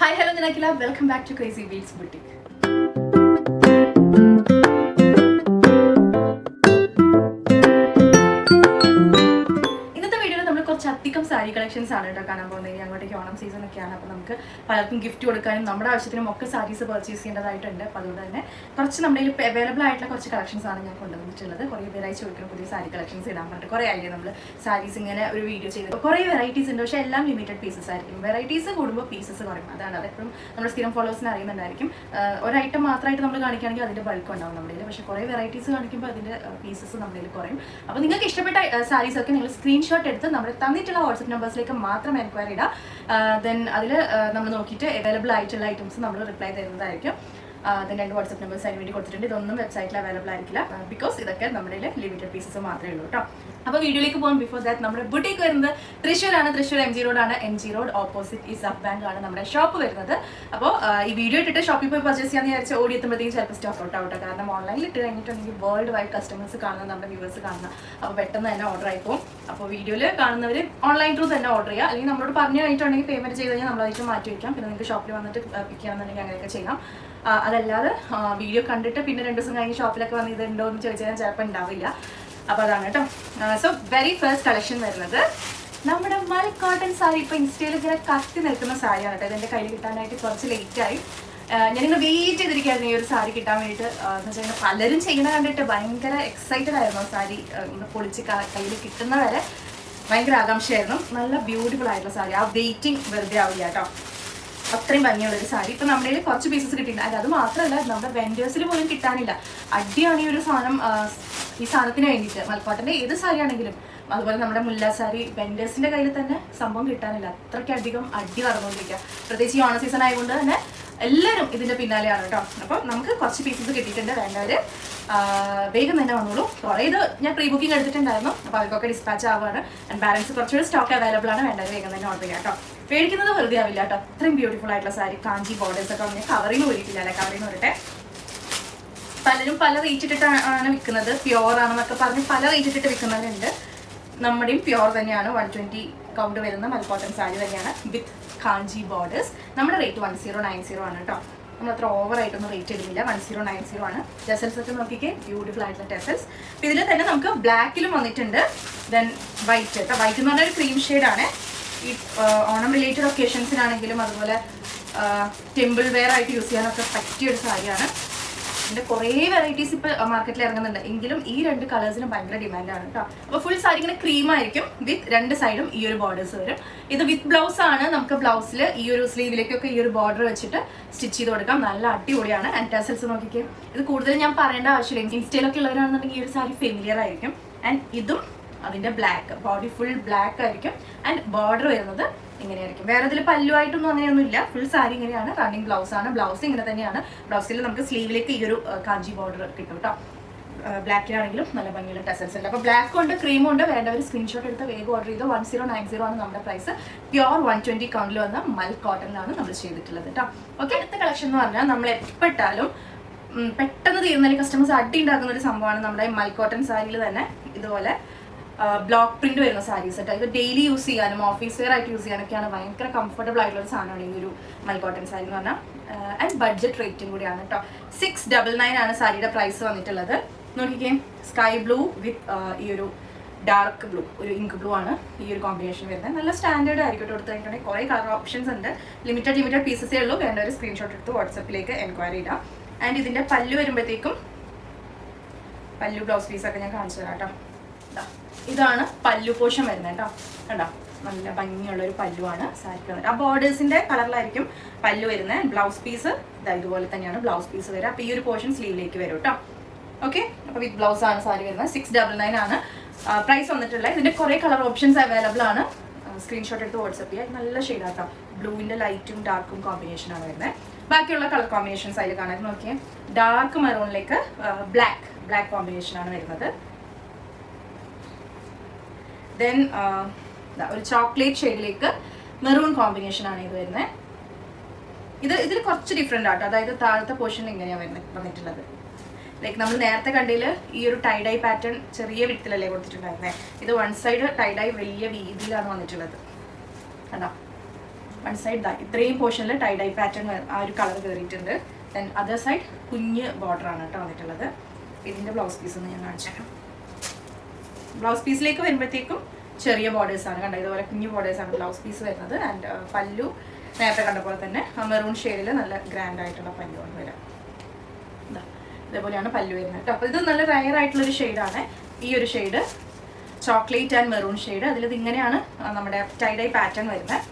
Hi, hello, Nakila. Welcome back to Crazy Beats Boutique. അധികം sari collections ആണ് കേട്ടോ കാണാൻ പോകുന്നത്. അങ്ങോട്ടേക്ക് ഓണം സീസൺ ഒക്കെയാണ്. അപ്പോൾ നമുക്ക് പലർക്കും ഗിഫ്റ്റ് കൊടുക്കാനും നമ്മുടെ ആവശ്യത്തിനും ഒക്കെ സാരീസ് പർച്ചേസ് ചെയ്യേണ്ടതായിട്ടുണ്ട്. അപ്പോൾ അതുകൊണ്ട് തന്നെ കുറച്ച് നമ്മുടെ കയ്യിൽ അവൈലബിൾ ആയിട്ടുള്ള കുറച്ച് കളക്ഷൻസ് ആണ് ഞാൻ കൊണ്ടുവന്നിട്ടുള്ളത്. കുറേ പേരായി ചോദിക്കണം പുതിയ സാരി കളക്ഷൻസ് ഇടാൻ പറഞ്ഞിട്ട്. കുറേ ആയില്ലേ നമ്മൾ സാരീസ് ഇങ്ങനെ ഒരു വീഡിയോ ചെയ്ത്. കുറേ വെറൈറ്റീസ് ഉണ്ട്, പക്ഷേ എല്ലാം ലിമിറ്റഡ് പീസസ് ആയിരിക്കും. വെറൈറ്റീസ് കൂടുമ്പോൾ പീസസ് കുറയും. അതാണ് അതെപ്പോഴും നമ്മുടെ സ്ഥിരം ഫോളോവേഴ്സിന് അറിയുന്നുണ്ടായിരിക്കും. ഒരു ഐറ്റം മാത്രമായിട്ട് നമ്മൾ കാണിക്കുകയാണെങ്കിൽ അതിൻ്റെ ബൾക്ക് ഉണ്ടാവും നമ്മുടെ കയ്യിൽ. പക്ഷേ കുറേ വെറൈറ്റീസ് കാണിക്കുമ്പോൾ അതിൻ്റെ പീസസ് നമ്മുടെ കയ്യിൽ കുറയും. അപ്പോൾ നിങ്ങൾക്ക് ഇഷ്ടപ്പെട്ട സാരീസ് ഒക്കെ നിങ്ങൾ സ്ക്രീൻഷോട്ട് എടുത്ത് നമ്മൾ തന്നിട്ടുള്ള വാട്സ്ആപ്പ് നമ്പേഴ്സിലേക്ക് മാത്രം എൻക്വയറി ഇടാം. ദെൻ അതിൽ നമ്മൾ നോക്കിയിട്ട് അവൈലബിൾ ആയിട്ടുള്ള ഐറ്റംസ് നമ്മൾ റിപ്ലൈ തരുന്നതായിരിക്കും. ദെൻ 2 വാട്സ്ആപ്പ് നമ്പേഴ്സ് അതിന് വേണ്ടി കൊടുത്തിട്ടുണ്ട്. ഇതൊന്നും വെബ്സൈറ്റിൽ അവൈലബിൾ ആയിരിക്കില്ല, ബിക്കോസ് ഇതൊക്കെ നമ്മുടെ ലിമിറ്റഡ് പീസസ് മാത്രമേ ഉള്ളൂ കേട്ടോ. അപ്പോൾ വീഡിയോയിലേക്ക് പോകാം. ബിഫോർ ദാറ്റ് നമ്മുടെ ബുട്ടീക്ക് വരുന്നത് തൃശ്ശൂരാണ്. തൃശ്ശൂർ MG റോഡാണ്. MG റോഡ് ഓപ്പോസിറ്റ് ഈ സബ് ബാങ്ക് ആണ് നമ്മുടെ ഷോപ്പ് വരുന്നത്. അപ്പോൾ ഈ വീഡിയോ ഇട്ടിട്ട് ഷോപ്പിൽ പോയി പർച്ചേസ് ചെയ്യാന്ന് വിചാരിച്ച് ഓടി എത്തുമ്പോഴത്തേക്കും ചിലപ്പോൾ സ്റ്റോക്ക് ഔട്ട് ആവട്ടെ. കാരണം ഓൺലൈനിൽ ഇട്ട് കഴിഞ്ഞിട്ടുണ്ടെങ്കിൽ വേൾഡ് വൈഡ് കസ്റ്റമേഴ്സ് കാണുന്ന നമ്മുടെ വ്യൂവേഴ്സ് കാണുന്ന, അപ്പോൾ പെട്ടെന്ന് തന്നെ ഓർഡർ ആയിപ്പോവും. അപ്പോൾ വീഡിയോയിൽ കാണുന്നവർ ഓൺലൈൻ ത്രൂ തന്നെ ഓർഡർ ചെയ്യുക. അല്ലെങ്കിൽ നമ്മളോട് പറഞ്ഞു കഴിഞ്ഞിട്ടുണ്ടെങ്കിൽ പേയ്മെന്റ് ചെയ്ത് കഴിഞ്ഞാൽ നമ്മളതിലേക്ക് മാറ്റി വയ്ക്കാം. പിന്നെ നിങ്ങൾക്ക് ഷോപ്പിൽ വന്നിട്ട് പിക്ക് ചെയ്യാമെന്നുണ്ടെങ്കിൽ അങ്ങനെയൊക്കെ ചെയ്യാം. അതല്ലാതെ വീഡിയോ കണ്ടിട്ട് പിന്നെ 2 ദിവസം കഴിഞ്ഞ് ഷോപ്പിലൊക്കെ വന്ന് ഇതുണ്ടോ എന്ന് ചോദിച്ചാൽ ചിലപ്പോൾ ഉണ്ടാവില്ല. അപ്പോൾ അതാണ് കേട്ടോ. സോ വെരി ഫസ്റ്റ് കളക്ഷൻ വരുന്നത് നമ്മുടെ മൽ കോട്ടൺ സാരി. ഇപ്പോൾ ഇൻസ്റ്റയിൽ ഇങ്ങനെ കത്തി നിൽക്കുന്ന സാരിയാണ് കേട്ടോ. ഇതെൻ്റെ കയ്യിൽ കിട്ടാനായിട്ട് കുറച്ച് ലേറ്റായി. ഞാനിങ്ങനെ വെയിറ്റ് ചെയ്തിരിക്കുകയായിരുന്നു ഈ ഒരു സാരി കിട്ടാൻ വേണ്ടിയിട്ട്. എന്ന് വെച്ചാൽ പലരും ചെയ്യുന്ന കണ്ടിട്ട് ഭയങ്കര എക്സൈറ്റഡ് ആയിരുന്നു. സാരി പൊളിച്ച് കയ്യിൽ കിട്ടുന്നവരെ ഭയങ്കര ആകാംക്ഷയായിരുന്നു. നല്ല ബ്യൂട്ടിഫുൾ ആയിട്ടുള്ള സാരി. ആ വെയിറ്റിംഗ് വെറുതെ ആവില്ല കേട്ടോ. അത്രയും ഭംഗിയുള്ളൊരു സാരി. ഇപ്പം നമ്മുടെ കയ്യിൽ കുറച്ച് പീസസ് കിട്ടിയിട്ടുണ്ട്. അത് മാത്രമല്ല, നമ്മുടെ വെൻഡേഴ്സിൽ പോലും കിട്ടാനില്ല. അടിയാണ് ഈ ഒരു സാധനം. ഈ സാധനത്തിന് വേണ്ടിയിട്ട് മൽക്കോട്ടൻ്റെ ഏത് സാരി ആണെങ്കിലും, അതുപോലെ നമ്മുടെ മുല്ല സാരി വെൻഡേഴ്സിൻ്റെ കയ്യിൽ തന്നെ സംഭവം കിട്ടാനില്ല. അത്രയ്ക്കധികം അടി നടന്നുകൊണ്ടിരിക്കുക. പ്രത്യേകിച്ച് ഈ ഓണ സീസൺ ആയതുകൊണ്ട് തന്നെ എല്ലാവരും ഇതിൻ്റെ പിന്നാലെയാണ് കേട്ടോ. അപ്പോൾ നമുക്ക് കുറച്ച് പീസസ് കിട്ടിയിട്ടുണ്ട്. വേണ്ടവർ വേഗം തന്നെ വന്നോളൂ. കുറേ ഇത് ഞാൻ പ്രീ ബുക്കിംഗ് എടുത്തിട്ടുണ്ടായിരുന്നു. അപ്പോൾ അവർക്കൊക്കെ ഡിസ്പാച്ച് ആവുകയാണ്. ആൻഡ് ബാലൻസ് കുറച്ചുകൂടി സ്റ്റോക്ക് അവൈലബിൾ ആണ്. വേണ്ടവർ വേഗം തന്നെ ഓർഡർ ചെയ്യാം കേട്ടോ. മേടിക്കുന്നത് വെറുതെ ആവില്ല കേട്ടോ. അത്രയും ബ്യൂട്ടിഫുൾ ആയിട്ടുള്ള സാരി. കാഞ്ചി ബോർഡേഴ്സ് ഒക്കെ വന്ന് കവറിങ് പോയിട്ടില്ല അല്ലെ? കവറിങ് വരട്ടെ. പലരും പല റേറ്റ് ഇട്ടിട്ടാണ് വിൽക്കുന്നത്. പ്യോർ ആണെന്നൊക്കെ പറഞ്ഞ് പല റേറ്റ് ഇട്ടിട്ട് വിൽക്കുന്നവരുണ്ട്. നമ്മുടെയും പ്യോർ തന്നെയാണ്. 120 കൗണ്ട് വരുന്ന മൽക്കോട്ടൺ സാരി തന്നെയാണ് വിത്ത് കാഞ്ചി ബോർഡേഴ്സ്. നമ്മുടെ റേറ്റ് 1090 ആണ് കേട്ടോ. നമ്മൾ അത്ര ഓവറായിട്ടൊന്നും റേറ്റ് ഇടുന്നില്ല. 1090 ആണ്. ടെസൽസ് ഒക്കെ നോക്കിക്കേ, ബ്യൂട്ടിഫുൾ ആയിട്ടുള്ള ടെസൽസ്. അപ്പോൾ ഇതിൽ തന്നെ നമുക്ക് ബ്ലാക്കിലും വന്നിട്ടുണ്ട്. ദെൻ വൈറ്റ് കേട്ടോ. വൈറ്റ് എന്ന് പറഞ്ഞാൽ ഒരു ക്രീം ഷെയ്ഡാണ്. ഈ ഓണം റിലേറ്റഡ് ഒക്കേഷൻസിനാണെങ്കിലും അതുപോലെ ടെമ്പിൾ വെയർ ആയിട്ട് യൂസ് ചെയ്യാനൊക്കെ പറ്റിയൊരു സാരിയാണ്. ഇതിൻ്റെ കുറേ വെറൈറ്റീസ് ഇപ്പോൾ മാർക്കറ്റിൽ ഇറങ്ങുന്നുണ്ട്. എങ്കിലും ഈ 2 കളേഴ്സിനും ഭയങ്കര ഡിമാൻഡാണ് കേട്ടോ. അപ്പോൾ ഫുൾ സാരി ഇങ്ങനെ ക്രീമായിരിക്കും. വിത്ത് 2 സൈഡും ഈ ഒരു ബോർഡേഴ്സ് വരും. ഇത് വിത്ത് ബ്ലൗസ് ആണ്. നമുക്ക് ബ്ലൗസിൽ ഈ ഒരു സ്ലീവിലേക്കൊക്കെ ഈ ഒരു ബോർഡർ വെച്ചിട്ട് സ്റ്റിച്ച് ചെയ്ത് കൊടുക്കാം. നല്ല അടിപൊളിയാണ്. ആൻഡ് ടാസൽസ് നോക്കിക്കേ. ഇത് കൂടുതൽ ഞാൻ പറയേണ്ട ആവശ്യമില്ല. ഇൻസ്റ്റയിലൊക്കെ ഉള്ളവരാണെന്നുണ്ടെങ്കിൽ ഈ ഒരു സാരി ഫെമിലിയർ ആയിരിക്കും. ആൻഡ് ഇതും അതിൻ്റെ ബ്ലാക്ക്, ബോഡി ഫുൾ ബ്ലാക്ക് ആയിരിക്കും. ആൻഡ് ബോർഡർ വരുന്നത് ഇങ്ങനെയായിരിക്കും. വേറെ ഇതിൽ പല്ലുമായിട്ടൊന്നും അങ്ങനെയൊന്നും ഇല്ല. ഫുൾ സാരി ഇങ്ങനെയാണ്. റണ്ണിങ് ബ്ലൗസ് ആണ്. ബ്ലൗസ് ഇങ്ങനെ തന്നെയാണ്. ബ്ലൗസിൽ നമുക്ക് സ്ലീവിലേക്ക് ഈ ഒരു കാഞ്ചി ബോർഡർ കിട്ടും കേട്ടോ. ബ്ലാക്കിലാണെങ്കിലും നല്ല ഭംഗിയുള്ള ടെസൽസ് ഉണ്ട്. അപ്പോൾ ബ്ലാക്ക് ഉണ്ട്, ക്രീമും ഉണ്ട്. വേണ്ടവർ സ്ക്രീൻഷോട്ട് എടുത്ത് വേഗം ഓർഡർ ചെയ്ത് 1090 ആണ് നമ്മുടെ പ്രൈസ്. പ്യോർ 120 കൗണ്ടിൽ വന്ന മൽ കോട്ടണിലാണ് നമ്മൾ ചെയ്തിട്ടുള്ളത് കേട്ടോ. ഓക്കെ, അടുത്ത കളക്ഷൻ എന്ന് പറഞ്ഞാൽ നമ്മൾ എപ്പോഴാലും പെട്ടെന്ന് തീർന്നാലും കസ്റ്റമേഴ്സ് അടി ഉണ്ടാക്കുന്ന ഒരു സംഭവമാണ് നമ്മുടെ മൽ കോട്ടൺ സാരിയിൽ തന്നെ ഇതുപോലെ ബ്ലോക്ക് പ്രിന്റ് വരുന്ന സാരീസ് കേട്ടോ. ഇത് ഡെയിലി യൂസ് ചെയ്യാനും ഓഫീസ് വെയർ ആയിട്ട് യൂസ് ചെയ്യാനൊക്കെയാണ് ഭയങ്കര കംഫർട്ടബിൾ ആയിട്ടുള്ള ഒരു സാധനമാണ് ഈ ഒരു മൽ കോട്ടൺ സാരി എന്ന് പറഞ്ഞാൽ. ആൻഡ് ബഡ്ജറ്റ് റേറ്റും കൂടിയാണ് കേട്ടോ. 699 ആണ് സാരിയുടെ പ്രൈസ് വന്നിട്ടുള്ളത്. നോക്കിക്കേ, സ്കൈ ബ്ലൂ വിത്ത് ഈ ഒരു ഡാർക്ക് ബ്ലൂ, ഒരു ഇങ്ക് ബ്ലൂ ആണ് ഈ ഒരു കോമ്പിനേഷൻ വരുന്നത്. നല്ല സ്റ്റാൻഡേർഡ് ആയിരിക്കും കേട്ടോ. എടുത്ത് കഴിഞ്ഞിട്ടുണ്ടെങ്കിൽ കുറേ കളർ ഓപ്ഷൻസ് ഉണ്ട്. ലിമിറ്റഡ് പീസസേ ഉള്ളൂ. വേണ്ട ഒരു സ്ക്രീൻഷോട്ട് എടുത്ത് വാട്സപ്പിലേക്ക് എൻക്വയറി ഇടാം. ആൻഡ് ഇതിൻ്റെ പല്ലു വരുമ്പോഴത്തേക്കും പല്ലു ബ്ലൗസ് പീസൊക്കെ ഞാൻ കാണിച്ചു തരാം കേട്ടോ. ഇതാണ് പല്ലു പോഷൻ വരുന്നത് കേട്ടോ. കണ്ടോ, നല്ല ഭംഗിയുള്ളൊരു പല്ലുവാണ് സാരിക്ക് വന്നിട്ട്. ആ ബോർഡേഴ്സിൻ്റെ കളറിലായിരിക്കും പല്ലു വരുന്നത്. ബ്ലൗസ് പീസ് ഇതുപോലെ തന്നെയാണ് ബ്ലൗസ് പീസ് വരിക. അപ്പോൾ ഈ ഒരു പോർഷൻ സ്ലീവിലേക്ക് വരും കേട്ടോ. ഓക്കെ, അപ്പോൾ വിത്ത് ബ്ലൗസ് ആണ് സാരി വരുന്നത്. 699 ആണ് പ്രൈസ് വന്നിട്ടുള്ളത്. ഇതിൻ്റെ കുറേ കളർ ഓപ്ഷൻസ് അവൈലബിൾ ആണ്. സ്ക്രീൻഷോട്ട് എടുത്ത് വാട്സപ്പ് ചെയ്യുക. നല്ല ഷെയ്ഡാട്ടോ. ബ്ലൂവിൻ്റെ ലൈറ്റും ഡാർക്കും കോമ്പിനേഷനാണ് വരുന്നത്. ബാക്കിയുള്ള കളർ കോമ്പിനേഷൻസ് അതിൽ കാണാൻ നോക്കിയേ. ഡാർക്ക് മെറൂണിലേക്ക് ബ്ലാക്ക് കോമ്പിനേഷനാണ് വരുന്നത്. ദെൻ ഒരു ചോക്ലേറ്റ് ഷെയ്ഡിലേക്ക് മെറൂൺ കോമ്പിനേഷൻ ആണ് ഇത് വരുന്നത്. ഇതിൽ കുറച്ച് ഡിഫറെൻ്റ് ആട്ടോ. അതായത് താഴത്തെ പോർഷനിൽ ഇങ്ങനെയാണ് വന്നിട്ടുള്ളത്. ലൈക്ക് നമ്മൾ നേരത്തെ കണ്ടതിൽ ഈ ഒരു ടൈഡൈ പാറ്റേൺ ചെറിയ വിധത്തിലല്ലേ കൊടുത്തിട്ടുണ്ടായിരുന്നത്. ഇത് 1 സൈഡ് ടൈഡൈ വലിയ വീതിയിലാണ് വന്നിട്ടുള്ളത്. കണ്ടോ, വൺ സൈഡ് ഇത്രയും പോർഷനിൽ ടൈ ഡൈ പാറ്റേൺ ആ ഒരു കളർ കയറിയിട്ടുണ്ട്. ദെൻ അതർ സൈഡ് കുഞ്ഞ് ബോർഡറാണ് കേട്ടോ വന്നിട്ടുള്ളത്. ഇതിൻ്റെ ബ്ലൗസ് പീസ് ഒന്ന് ഞാൻ കാണിച്ചു തരാം. ബ്ലൗസ് പീസിലേക്ക് വരുമ്പോഴത്തേക്കും ചെറിയ ബോർഡേഴ്സാണ് കണ്ടത്, ഇതുപോലെ കുഞ്ഞു ബോർഡേഴ്സാണ് ബ്ലൗസ് പീസ് വരുന്നത്. ആൻഡ് പല്ലു നേരത്തെ കണ്ട പോലെ തന്നെ മെറൂൺ ഷെയ്ഡിൽ നല്ല ഗ്രാൻഡ് ആയിട്ടുള്ള പല്ലുവാണ് വരാം. ഇതേപോലെയാണ് പല്ലു വരുന്നത് കേട്ടോ. അപ്പോൾ ഇത് നല്ല റയർ ആയിട്ടുള്ളൊരു ഷെയ്ഡാണ് ഈ ഒരു shade, chocolate and maroon shade. അതിലിത് ഇങ്ങനെയാണ് നമ്മുടെ ടൈ ഡൈ പാറ്റേൺ വരുന്നത്.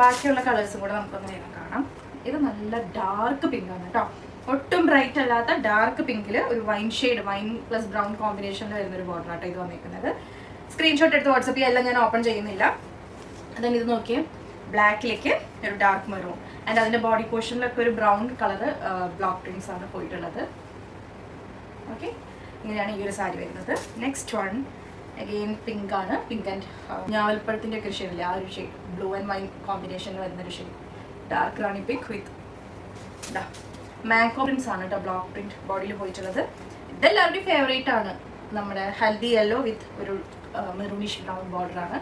ബാക്കിയുള്ള കളേഴ്സും കൂടെ നമുക്കൊന്ന് വേഗം കാണാം. ഇത് നല്ല ഡാർക്ക് പിങ്ക് ആണ് കേട്ടോ, ഒട്ടും ബ്രൈറ്റ് അല്ലാത്ത ഡാർക്ക് പിങ്കിൽ ഒരു wine shade, wine plus brown കോമ്പിനേഷനിൽ വരുന്നൊരു ബോർഡർ ആട്ടോ ഇത് വന്നിരിക്കുന്നത്. സ്ക്രീൻഷോട്ട് എടുത്ത് വാട്സപ്പ് ചെയ്യാൻ, എല്ലാം ഞാൻ ഓപ്പൺ ചെയ്യുന്നില്ല. അതായത് ഇത് നോക്കിയേ, ബ്ലാക്കിലേക്ക് ഒരു ഡാർക്ക് മെറൂൺ ആൻഡ് അതിൻ്റെ ബോഡി പോർഷനിലൊക്കെ ഒരു ബ്രൗൺ കളറ് ബ്ലോക്ക് പ്രിൻസ് ആണ് പോയിട്ടുള്ളത്. ഓക്കെ, ഇങ്ങനെയാണ് ഈ ഒരു സാരി വരുന്നത്. നെക്സ്റ്റ് വൺ അഗെയിൻ പിങ്ക് ആണ്, പിങ്ക് ആൻഡ് ഞാവൽപ്പഴത്തിൻ്റെ ഒക്കെ ഒരു ഷെയ്ഡില്ല, ആ ഒരു ഷെയ്ഡ് ബ്ലൂ ആൻഡ് വൈൻ കോമ്പിനേഷനിൽ വരുന്നൊരു ഷെയ്ഡ്, ഡാർക്ക് റാണി പിങ്ക് വിത്ത് മാംഗോ പ്രിൻസ് ആണ് കേട്ടോ ബ്ലോക്ക് പ്രിന്റ് ബോഡിയിൽ പോയിട്ടുള്ളത്. ഇതെല്ലാവരുടെയും ഫേവറേറ്റ് ആണ്, നമ്മുടെ ഹൽദി യെല്ലോ വിത്ത് ഒരു മെറൂണിഷ് ബ്രൗൺ ബോർഡർ ആണ്.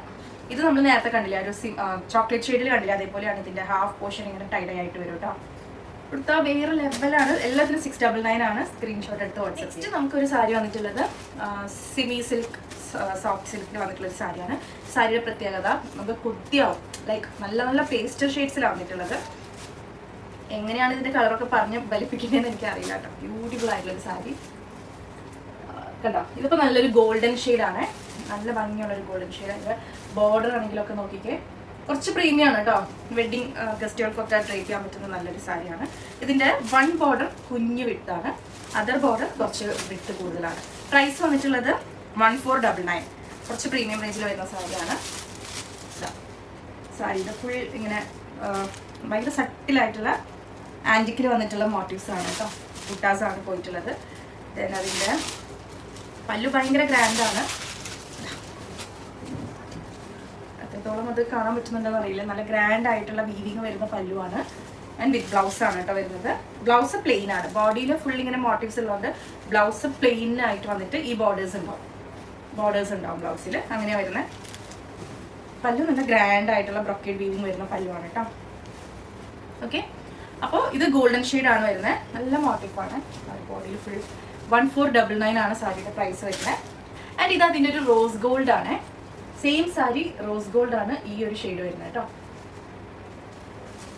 ഇത് നമ്മൾ നേരത്തെ കണ്ടില്ല, ഒരു ചോക്ലേറ്റ് ഷെയ്ഡിൽ കണ്ടില്ല, അതേപോലെയാണ് ഇതിൻ്റെ ഹാഫ് പോർഷൻ ഇങ്ങനെ ടൈഡൈ ആയിട്ട് വരും കേട്ടോ. ഇവിടുത്തെ വേറെ ലെവലാണ്, എല്ലാത്തിനും 699 ആണ്. സ്ക്രീൻഷോട്ട് എടുത്ത് വാട്സപ്പ്. നെക്സ്റ്റ് നമുക്കൊരു സാരി വന്നിട്ടുള്ളത് സിമി സിൽക്ക് സോഫ്റ്റ് സിൽക്കിൽ വന്നിട്ടുള്ളൊരു സാരിയാണ്. സാരിയുടെ പ്രത്യേകത നമുക്ക് കുത്തിയാവും, ലൈക്ക് നല്ല നല്ല പേസ്റ്റൽ ഷെയ്ഡ്സിലാണ് വന്നിട്ടുള്ളത്. എങ്ങനെയാണ് ഇതിൻ്റെ കളറൊക്കെ പറഞ്ഞ് ബലിപ്പിക്കുന്നതെന്ന് എനിക്ക് അറിയില്ല കേട്ടോ. ബ്യൂട്ടിഫുൾ ആയിട്ടുള്ളൊരു സാരി കണ്ടോ. ഇതിപ്പോൾ നല്ലൊരു ഗോൾഡൻ ഷെയ്ഡാണ്, നല്ല ഭംഗിയുള്ളൊരു ഗോൾഡൻ ഷെയ്ഡ്. അതിൻ്റെ ബോർഡർ ആണെങ്കിലൊക്കെ നോക്കിക്കേ, കുറച്ച് പ്രീമിയം ആണ് കേട്ടോ. വെഡ്ഡിങ് ഗസ്റ്റുകൾക്കൊക്കെ ഡ്രേപ്പ് ചെയ്യാൻ പറ്റുന്ന നല്ലൊരു സാരിയാണ്. ഇതിൻ്റെ വൺ ബോർഡർ കുഞ്ഞു വിട്ടാണ്, അതർ ബോർഡർ കുറച്ച് വിട്ട് കൂടുതലാണ്. പ്രൈസ് വന്നിട്ടുള്ളത് 1499, കുറച്ച് പ്രീമിയം റേഞ്ചിൽ വരുന്ന സാരിയാണ്. സാരിയുടെ ഫുൾ ഇങ്ങനെ ഭയങ്കര സട്ടിലായിട്ടുള്ള ആൻറ്റിക്കിൽ വന്നിട്ടുള്ള മോട്ടീവ്സ് ആണ് കേട്ടോ, ബുട്ടാസാണ് പോയിട്ടുള്ളത്. ദെൻ അതിൻ്റെ പല്ലു ഭയങ്കര ഗ്രാൻഡാണ്, എത്രത്തോളം അത് കാണാൻ പറ്റുന്നുണ്ടെന്ന് അറിയില്ല. നല്ല ഗ്രാൻഡ് ആയിട്ടുള്ള വീവിങ് വരുന്ന പല്ലുവാണ്. ആൻഡ് വിത്ത് ബ്ലൗസ് ആണ് കേട്ടോ വരുന്നത്. ബ്ലൗസ് പ്ലെയിൻ ആണ്, ബോഡിയിൽ ഫുൾ ഇങ്ങനെ മോട്ടീവ്സ് ഉള്ളതുകൊണ്ട് ബ്ലൗസ് പ്ലെയിനായിട്ട് വന്നിട്ട് ഈ ബോർഡേഴ്സ് ഉണ്ടാവും ബ്ലൗസിൽ, അങ്ങനെയാണ് വരുന്നത്. പല്ലു നല്ല ഗ്രാൻഡ് ആയിട്ടുള്ള ബ്രൊക്കേഡ് വീവിങ് വരുന്ന പല്ലുവാണ് കേട്ടോ. ഓക്കെ, അപ്പോൾ ഇത് ഗോൾഡൻ ഷെയ്ഡാണ് വരുന്നത്, നല്ല മോട്ടീഫാണ്. ബോഡിയിൽ ഫുൾ 1499 ആണ് സാരിയുടെ പ്രൈസ് വരുന്നത്. ആൻഡ് ഇത് അതിൻ്റെ ഒരു റോസ് ഗോൾഡ് ആണ്, സെയിം സാരി റോസ് ഗോൾഡ് ആണ് ഈ ഒരു ഷെയ്ഡ് വരുന്നത് കേട്ടോ.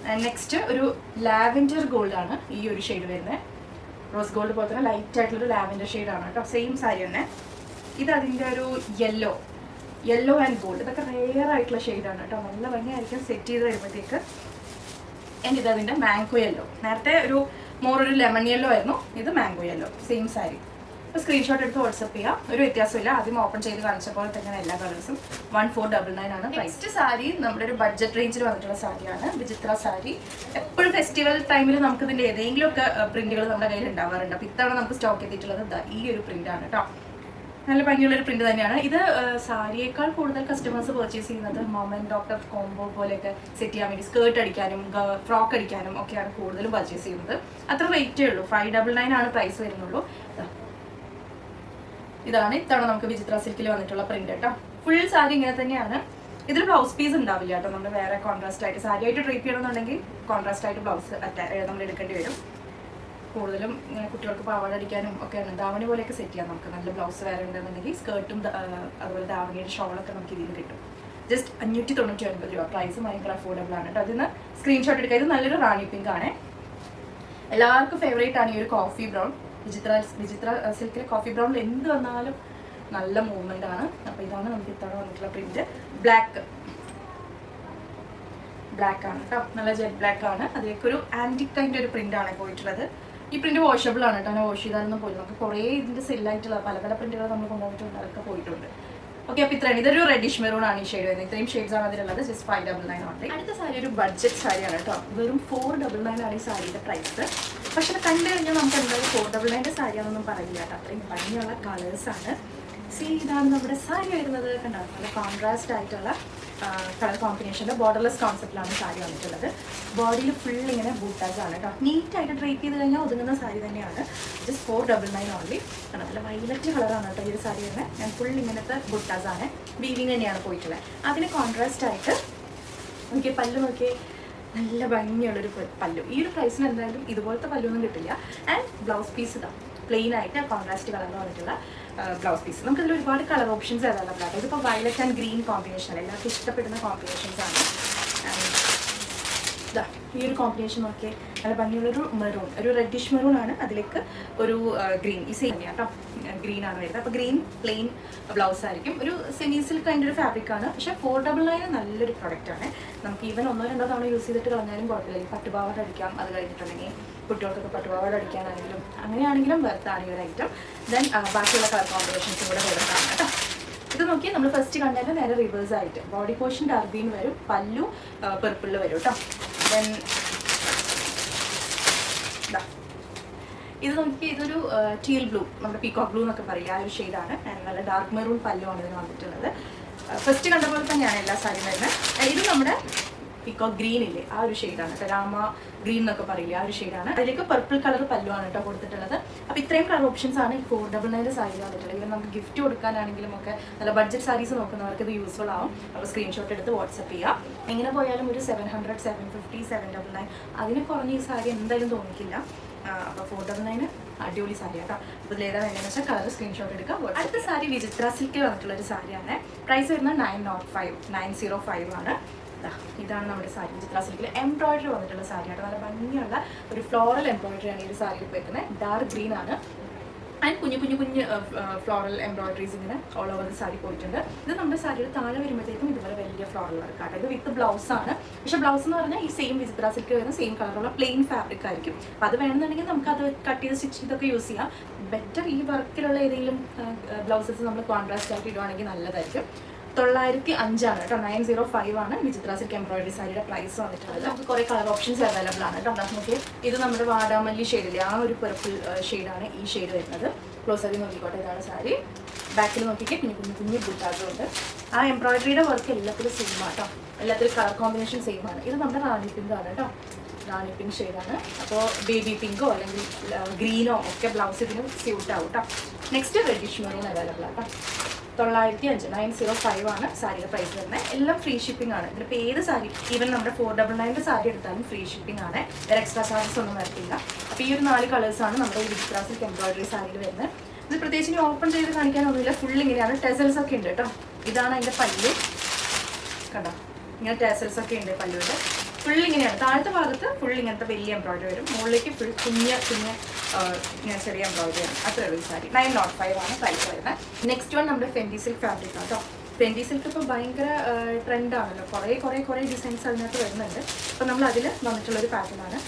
ആൻഡ് നെക്സ്റ്റ് ഒരു ലാവൻഡർ ഗോൾഡ് ആണ് ഈ ഒരു ഷെയ്ഡ് വരുന്നത്. റോസ് ഗോൾഡ് പോലെ തന്നെ ലൈറ്റ് ആയിട്ടുള്ളൊരു ലാവൻഡർ ഷെയ്ഡാണ് കേട്ടോ, സെയിം സാരി തന്നെ. ഇത് അതിൻ്റെ ഒരു യെല്ലോ ആൻഡ് ഗോൾഡ്, ഇതൊക്കെ റെയർ ആയിട്ടുള്ള ഷെയ്ഡാണ് കേട്ടോ, നല്ല ഭംഗിയായിരിക്കും സെറ്റ് ചെയ്ത് വരുമ്പോഴത്തേക്ക്. ആൻഡ് ഇത് അതിൻ്റെ മാംഗോ യെല്ലോ, നേരത്തെ ഒരു ഒരു ലെമൺ യെല്ലോ ആയിരുന്നു, ഇത് മാംഗോ യെല്ലോ, സെയിം സാരി. അപ്പോൾ സ്ക്രീൻഷോട്ട് എടുത്ത് വാട്സപ്പ് ചെയ്യാം, ഒരു വ്യത്യാസമില്ല. ആദ്യം ഓപ്പൺ ചെയ്ത് കാണിച്ച പോലെ തന്നെ എല്ലാ കളേഴ്സും 1499 ആണ്. നെക്സ്റ്റ് സാരി നമ്മുടെ ഒരു ബഡ്ജറ്റ് റേഞ്ചിൽ വന്നിട്ടുള്ള സാരിയാണ്, വിചിത്ര സാരി. എപ്പോഴും ഫെസ്റ്റിവൽ ടൈമിൽ നമുക്ക് ഇതിൻ്റെ ഏതെങ്കിലുമൊക്കെ പ്രിന്റുകൾ നമ്മുടെ കയ്യിൽ ഉണ്ടാവാറുണ്ട്. അപ്പോൾ ഇത്തവണ നമുക്ക് സ്റ്റോക്ക് എത്തിയിട്ടുള്ളത് ഈ ഒരു പ്രിന്റാണ് കേട്ടോ, നല്ല ഭംഗിയുള്ളൊരു പ്രിന്റ് തന്നെയാണ്. ഇത് സാരിയേക്കാൾ കൂടുതൽ കസ്റ്റമേഴ്സ് പർച്ചേസ് ചെയ്യുന്നത് മൊമെന്റ് ഡോക്ടർ കോംബോ പോലെയൊക്കെ സെറ്റ് ചെയ്യാൻ വേണ്ടി, സ്കേർട്ട് അടിക്കാനും ഫ്രോക്ക് അടിക്കാനും ഒക്കെയാണ് കൂടുതലും പർച്ചേസ് ചെയ്യുന്നത്. അത്ര റേറ്റേ ഉള്ളൂ, 599 ആണ് പ്രൈസ് വരുന്നുള്ളൂ. ഇതാണ് ഇത്തവണ നമുക്ക് വിചിത്ര സിൽക്കിൽ വന്നിട്ടുള്ള പ്രിന്റ് കേട്ടോ. ഫുൾ സാരി ഇങ്ങനെ തന്നെയാണ്. ഇതിൽ ബ്ലൗസ് പീസ് ഉണ്ടാവില്ല കേട്ടോ, നമ്മൾ വേറെ കോൺട്രാസ്റ്റ് ആയിട്ട് സാരി ആയിട്ട് ഡ്രേപ്പ് ചെയ്യണമെന്നുണ്ടെങ്കിൽ കോൺട്രാസ്റ്റ് ആയിട്ട് ബ്ലൗസ് നമ്മൾ എടുക്കേണ്ടി വരും. കൂടുതലും കുട്ടികൾക്ക് പാവാട അടിക്കാനും ഒക്കെയാണ്, ധാവണി പോലെയൊക്കെ സെറ്റ് ചെയ്യാം നമുക്ക്. നല്ല ബ്ലൗസ് വേറെ ഉണ്ടെന്നുണ്ടെങ്കിൽ സ്കേർട്ടും അതുപോലെ ധാവണിയുടെ ഷോളൊക്കെ നമുക്ക് ഇതിൽ കിട്ടും. ജസ്റ്റ് 599 രൂപ, പ്രൈസ് ഭയങ്കര അഫോർഡബിൾ ആണ് കേട്ടോ. അതിന് സ്ക്രീൻഷോട്ട് എടുക്കുക. ഇത് നല്ലൊരു റാണി പിങ്ക് ആണ്, എല്ലാവർക്കും ഫേവറേറ്റ് ആണ് ഈ ഒരു കോഫി ബ്രൗൺ. വിചിത്ര സിൽക്കിലെ കോഫി ബ്രൗണിൽ എന്ത് വന്നാലും നല്ല മൂവ്മെന്റ് ആണ്. അപ്പോൾ ഇതാണ് നമുക്ക് ഇത്തവണ വന്നിട്ടുള്ള പ്രിന്റ്. ബ്ലാക്ക് ആണ് കേട്ടോ, നല്ല ജെറ്റ് ബ്ലാക്ക് ആണ്. അതിലേക്ക് ഒരു ആന്റിക് കൈൻഡ് ഒരു പ്രിന്റ് ആണ് പോയിട്ടുള്ളത്. ഈ പ്രിന്റ് വാഷബിൾ ആണ് കേട്ടോ, വാഷ് ചെയ്താലൊന്നും പോയി. നമുക്ക് കുറേ ഇതിന്റെ സെല്ലായിട്ടുള്ള പല പ്രിന്റുകൾ നമ്മൾ കൊണ്ടുവന്നിട്ടുണ്ട്, അതൊക്കെ പോയിട്ടുണ്ട്. ഓക്കെ, അപ്പോൾ ഇത്രയാണ്. ഇതൊരു റെഡിഷ് മെറൂൺ ആണ് ഈ ഷെയ്ഡ് വരുന്നത്. ഇത്രയും ഷെയ്ഡ്സ് ആണ് അതിലുള്ളത്. Just 599 only. അടുത്ത സാരി ഒരു ബഡ്ജറ്റ് സാരിയാണ് കേട്ടോ, വെറും 499 ആണ് ഈ സാരിയുടെ പ്രൈസ്. പക്ഷെ അത് കണ്ടു കഴിഞ്ഞാൽ നമുക്ക് എന്തായാലും 499 സാരിയാണെന്നൊന്നും പറയില്ല കേട്ടോ, അത്രയും ഭംഗിയുള്ള കളേഴ്സാണ്. ഇതാണ് നമ്മുടെ സാരി വരുന്നത്. കണ്ടോ, നല്ല കോൺട്രാസ്റ്റ് ആയിട്ടുള്ള കളർ കോമ്പിനേഷൻ്റെ ബോർഡർലെസ് കോൺസെപ്റ്റിലാണ് സാരി വന്നിട്ടുള്ളത്. ബോഡിയിൽ ഫുൾ ഇങ്ങനെ ബൂട്ടാസ് ആണ് കേട്ടോ, നീറ്റായിട്ട് ഡ്രേപ്പ് ചെയ്ത് കഴിഞ്ഞാൽ ഒതുങ്ങുന്ന സാരി തന്നെയാണ്. Just 499 only. നല്ല വൈലറ്റ് കളറാണ് കേട്ടോ ഈ ഒരു സാരി തന്നെ. ഞാൻ ഫുൾ ഇങ്ങനത്തെ ബുട്ടാസ് ആണ്, വീവിങ് തന്നെയാണ് പോയിട്ടുള്ളത്. അതിന് കോൺട്രാസ്റ്റ് ആയിട്ട് നോക്കിയേ, പല്ല് നോക്കിയേ, നല്ല ഭംഗിയുള്ളൊരു പല്ലു. ഈ ഒരു പ്രൈസിന് എന്തായാലും ഇതുപോലത്തെ പല്ലൊന്നും കിട്ടില്ല. ആൻഡ് ബ്ലൗസ് പീസ് ഇതാ പ്ലെയിൻ ആയിട്ട് കോൺട്രാസ്റ്റ് കളറിൽ വന്നിട്ടുള്ള ബ്ലൗസ് പീസ്. നമുക്കിതിൽ ഒരുപാട് കളർ ഓപ്ഷൻസ് അവൈലബിൾ ആണ്. ഇതിപ്പോൾ വയലറ്റ് ആൻഡ് ഗ്രീൻ കോമ്പിനേഷൻ എല്ലാവർക്കും ഇഷ്ടപ്പെടുന്ന കോമ്പിനേഷൻസ് ആണ്. ഈ ഒരു കോമ്പിനേഷൻ നോക്കിയേ, നല്ല ഭംഗിയുള്ളൊരു മെറൂൺ, ഒരു റെഡിഷ് മെറൂൺ ആണ്, അതിലേക്ക് ഒരു ഗ്രീൻ, ഈ സെയിം കേട്ടോ ഗ്രീൻ ആണ് വരുന്നത്. അപ്പോൾ ഗ്രീൻ പ്ലെയിൻ ബ്ലൗസ് ആയിരിക്കും. ഒരു സെമി സിൽക്ക് അതിൻ്റെ ഒരു ഫാബ്രിക് ആണ്. പക്ഷേ 499 നല്ലൊരു പ്രൊഡക്റ്റ് ആണ്. നമുക്ക് ഈവൻ 1-2 തവണ യൂസ് ചെയ്തിട്ട് കളഞ്ഞാലും കുഴപ്പമില്ല. പട്ടുപാവാട അടിക്കാം, അത് കഴിഞ്ഞിട്ടുണ്ടെങ്കിൽ കുട്ടികൾക്കൊക്കെ പട്ടുപാവാട അടിക്കാനാണെങ്കിലും അങ്ങനെയാണെങ്കിലും വെർത്താണ് ഈ ഒരു ഐറ്റം. ദെൻ ബാക്കിയുള്ള കളർ കോമ്പിനേഷൻസും കൂടെ വെർത്താണ് കേട്ടോ. ഇത് നോക്കി നമ്മൾ ഫസ്റ്റ് കണ്ടതിന് നേരെ റിവേഴ്സ് ആയിട്ട് ബോഡി പോർഷൻ ഡാർക്ക് ഗ്രീൻ വരും, പല്ലു പെർപ്പിളിൽ വരും കേട്ടോ. ദെൻ ഇത് നോക്കി ഇതൊരു ടീൽ ബ്ലൂ, നമ്മുടെ പീകോക്ക് ബ്ലൂ എന്നൊക്കെ പറയില്ല, ആ ഒരു ഷെയ്ഡാണ്. നല്ല ഡാർക്ക് മെറൂൺ പല്ലുമാണ് ഇതിന് വന്നിട്ടുള്ളത്. ഫസ്റ്റ് കണ്ട പോലെ തന്നെയാണ് എല്ലാ സാരിയും വരുന്നത്. ഇത് നമ്മുടെ പീകോക്ക് ഗ്രീൻ ഇല്ലേ, ആ ഒരു ഷെയ്ഡാണ് കേട്ടോ, രാമ ഗ്രീൻ എന്നൊക്കെ പറയില്ല, ആ ഒരു ഷെയ്ഡാണ്. അതിലേക്ക് പർപ്പിൾ കളർ പല്ലുവാണ് കേട്ടോ കൊടുത്തിട്ടുള്ളത്. അപ്പോൾ ഇത്രയും കളർ ഓപ്ഷൻസ് ആണ് ഈ 499 സാരി വന്നിട്ടുള്ളത്. ഇവൻ നമുക്ക് ഗിഫ്റ്റ് കൊടുക്കാനാണെങ്കിലും ഒക്കെ നല്ല ബഡ്ജറ്റ് സാരീസ് നോക്കുന്നവർക്ക് ഇത് യൂസ്ഫുൾ ആവും. അപ്പോൾ സ്ക്രീൻഷോട്ട് എടുത്ത് വാട്സപ്പ് ചെയ്യാം. എങ്ങനെ പോയാലും ഒരു 700, 750, 799 അതിന് കുറഞ്ഞ ഈ സാരി എന്തായാലും തോന്നിക്കില്ല. അപ്പോൾ 499 അടിപൊളി സാരി കേട്ടോ. അപ്പോൾ ഇതിലേതാ വേണ്ടതെന്ന് വെച്ചാൽ കളർ സ്ക്രീൻഷോട്ട് എടുക്കാം. അടുത്ത സാരി വിചിത്ര സിൽക്കിൽ വന്നിട്ടുള്ള ഒരു സാരിയാണ്. പ്രൈസ് വരുന്നത് 905 ആണ്. ഇതാണ് നമ്മുടെ സാരി. വിചിത്ര സിൽക്കിൽ എംബ്രോയിഡറി വന്നിട്ടുള്ള സാരിയാണ്. നല്ല ഭംഗിയുള്ള ഒരു ഫ്ലോറൽ എംബ്രോയിഡറി ആണ് ഈ ഒരു സാരിയിൽ വരുന്നത്. ഡാർക്ക് ഗ്രീൻ ആണ്. ആൻഡ് കുഞ്ഞു ഫ്ലോറൽ എംബ്രോയിഡറീസ് ഇങ്ങനെ ഓൾ ഓവർ ദി സാരി പോയിട്ടുണ്ട്. ഇത് നമ്മുടെ സാരിയുടെ താഴെ വരുമ്പോഴത്തേക്കും ഇതുപോലെ വലിയ ഫ്ലോറൽ വർക്കാണ്. ഇത് വിത്ത് ബ്ലൗസ് ആണ്. പക്ഷേ ബ്ലൗസ് എന്ന് പറഞ്ഞാൽ ഈ സെയിം വിചിത്ര സിൽക്ക് വരുന്ന സെയിം കളറുള്ള പ്ലെയിൻ ഫാബ്രിക് ആയിരിക്കും. അപ്പോൾ അത് വേണമെന്നുണ്ടെങ്കിൽ നമുക്ക് അത് കട്ട് ചെയ്ത് സ്റ്റിച്ച് ചെയ്തൊക്കെ യൂസ് ചെയ്യാം. ബെറ്റർ ഈ വർക്കിലുള്ള ഏതെങ്കിലും ബ്ലൗസസ് നമ്മൾ കോൺട്രാസ്റ്റ് ആയിട്ട് ഇടുവാണെങ്കിൽ നല്ലതായിരിക്കും. 905 ആണ് കേട്ടോ. 905 ആണ് വിചിത്ര സിൽക്ക് എംബ്രോയിഡറി സാരിയുടെ പ്രൈസ് വന്നിട്ടുള്ളത്. നമുക്ക് കുറേ കളർ ഓപ്ഷൻസ് അവൈലബിൾ ആണ് കേട്ടോ. നമുക്ക് ഇത് നമ്മുടെ വാടാമല്ലി ഷെയ്ഡില്ലേ, ആ ഒരു പർപ്പിൾ ഷെയ്ഡാണ് ഈ ഷെയ്ഡ് വരുന്നത്. ക്ലോസ് ആയി നോക്കിക്കോട്ടെ, ഇതാണ് സാരി. ബാക്കിൽ നോക്കിയിട്ട് കുഞ്ഞു ബുട്ടാസും ഉണ്ട്. ആ എംബ്രോയിഡറിയുടെ വർക്ക് എല്ലാത്തിലും സെയിം ആണ് കേട്ടോ. എല്ലാത്തിലും കളർ കോമ്പിനേഷൻ സെയിം ആണ്. ഇത് നമ്മുടെ റാണി പിങ്ക് ആണ് കേട്ടോ. റാണി പിങ്ക് ഷെയ്ഡാണ്. അപ്പോൾ ബേബി പിങ്കോ അല്ലെങ്കിൽ ഗ്രീനോ ഒക്കെ ബ്ലൗസ് ഇതിന് സ്യൂട്ട് ആവും കേട്ടോ. നെക്സ്റ്റ് റെഡിഷ് മെറൂൺ അവൈലബിൾ ആണ് കേട്ടോ. 905 ആണ് സാരിയുടെ പ്രൈസ് വരുന്നത്. എല്ലാം ഫ്രീ ഷിപ്പിംഗ് ആണ്. ഇതിലിപ്പോൾ ഏത് സാരി, ഈവൻ നമ്മുടെ 499 സാരി എടുത്താലും ഫ്രീ ഷിപ്പിംഗ് ആണ്. വേറെ എക്സ്ട്രാ ചാർജസ് ഒന്നും വരത്തില്ല. അപ്പോൾ ഈ ഒരു 4 കളേഴ്സാണ് നമ്മുടെ ഈ വിചിത്ര സിൽക്ക് എംബ്രോയിഡറി സാരിയിൽ വരുന്നത്. ഇത് പ്രത്യേകിച്ച് ഇനി ഓപ്പൺ ചെയ്ത് കാണിക്കാനൊന്നുമില്ല. ഫുൾ ഇങ്ങനെയാണ്. ടെസൽസ് ഒക്കെ ഉണ്ട് കേട്ടോ. ഇതാണ് അതിൻ്റെ പല്ലു കണ്ടോ. ഇങ്ങനെ ടെസൽസ് ഒക്കെ ഉണ്ട് പല്ലുവിൻ്റെ. ഫുൾ ഇങ്ങനെയാണ്. താഴത്തെ ഭാഗത്ത് ഫുൾ ഇങ്ങനത്തെ വലിയ എംബ്രോയിഡറി വരും. മുകളിലേക്ക് ഫുൾ കുഞ്ഞ ഇങ്ങനെ ചെറിയ എംബ്രോയിഡറിയാണ്. അത്രേ ഉള്ളൂ ഈ സാരി. 905 ആണ് പ്രൈസ് വരുന്നത്. നെക്സ്റ്റ് വൺ നമ്മുടെ ഫെൻഡി സിൽക്ക് ഫാബ്രിക് ആണ് കേട്ടോ. ഫെൻഡി സിൽക്ക് ഇപ്പോൾ ഭയങ്കര ട്രെൻഡാണല്ലോ. കുറേ ഡിസൈൻസ് അതിനകത്ത് വരുന്നുണ്ട്. അപ്പോൾ നമ്മൾ അതിൽ വന്നിട്ടുള്ളൊരു പാറ്റേൺ ആണ്.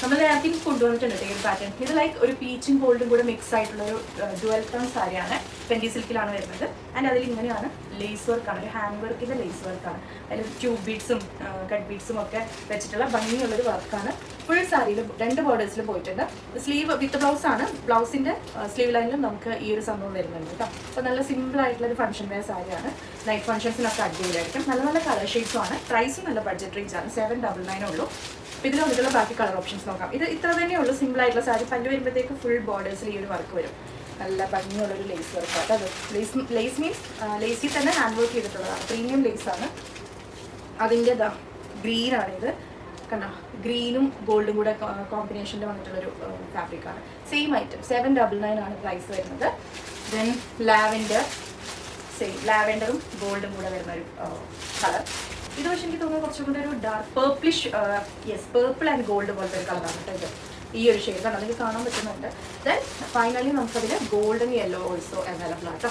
നമ്മൾ നേരത്തെ കൊണ്ടുവന്നിട്ടുണ്ട് ഈ ഒരു പാറ്റേൺ. ഇത് ലൈക്ക് ഒരു പീച്ചും ഗോൾഡും കൂടെ മിക്സ് ആയിട്ടുള്ള ഒരു ഡുവൽ ടോൺ സാരിയാണ്. ഫെൻഡി സിൽക്കിലാണ് വരുന്നത്. ആൻഡ് അതിൽ ഇങ്ങനെയാണ് ലേസ് വർക്കാണ്, ഒരു ഹാൻഡ് വർക്കിൻ്റെ ലേസ് വർക്കാണ്. അതിൽ ട്യൂബ് ബീഡ്സും കട്ട് ബീഡ്സും ഒക്കെ വെച്ചിട്ടുള്ള ഭംഗിയുള്ളൊരു വർക്കാണ്. ഫുൾ സാരിയിൽ 2 ബോർഡേഴ്സിൽ പോയിട്ടുണ്ട്. സ്ലീവ് വിത്ത് ബ്ലൗസ് ആണ്. ബ്ലൗസിൻ്റെ സ്ലീവ് ലൈനിലും നമുക്ക് ഈ ഒരു സംഭവം വരുന്നുണ്ട് കേട്ടോ. അപ്പോൾ നല്ല സിമ്പിൾ ആയിട്ടുള്ള ഒരു ഫംഗ്ഷൻ വെയർ സാരിയാണ്. നൈറ്റ് ഫംഗ്ഷൻസിനൊക്കെ അടിപൊളിയായിരിക്കും. നല്ല കളർ ഷെയ്ഡ്സും ആണ്. പ്രൈസും നല്ല ബഡ്ജറ്റ് റേഞ്ച് ആണ്. 799 ഉള്ളൂ. അപ്പോൾ ഇതിൽ വന്നിട്ടുള്ള ബാക്കി കളർ ഓപ്ഷൻസ് നോക്കാം. ഇത് ഇത്ര തന്നെയുള്ളൂ. സിമ്പിൾ ആയിട്ടുള്ള സാരി. പല്ല് വരുമ്പോഴത്തേക്ക് ഫുൾ ബോർഡേഴ്സിൽ ഈ ഒരു വർക്ക് വരും. നല്ല ഭംഗിയുള്ളൊരു ലേസ് വർക്ക് ആട്ടോ. അത് ലേസ് മീൻസ് ലേസിൽ തന്നെ ഹാൻഡ് വർക്ക് ചെയ്തിട്ടുള്ളതാണ്. പ്രീമിയം ലേസാണ്. അതിൻ്റെ ഗ്രീനാണ് ഇത് കണ്ടോ. ഗ്രീനും ഗോൾഡും കൂടെ കോമ്പിനേഷനിൽ വന്നിട്ടുള്ളൊരു ഫാബ്രിക്കാണ്. സെയിം ഐറ്റം 799 ആണ് പ്രൈസ് വരുന്നത്. ദെൻ ലാവെൻഡറും ഗോൾഡും കൂടെ വരുന്ന ഒരു കളർ. ഇത് പക്ഷേ എനിക്ക് തോന്നുന്നത് കുറച്ചും കൂടെ ഒരു dark purplish, purple and gold പോലത്തെ ഒരു കളറാണ് കേട്ടോ ഇത്. ഈ ഒരു ഷെയ്ഡ് ആണ് അതിൽ കാണാൻ പറ്റുന്നുണ്ട്. ദെൻ ഫൈനലി നമുക്കതിൽ ഗോൾഡൻ യെല്ലോ ഓൾസോ അവൈലബിൾ ആട്ടോ.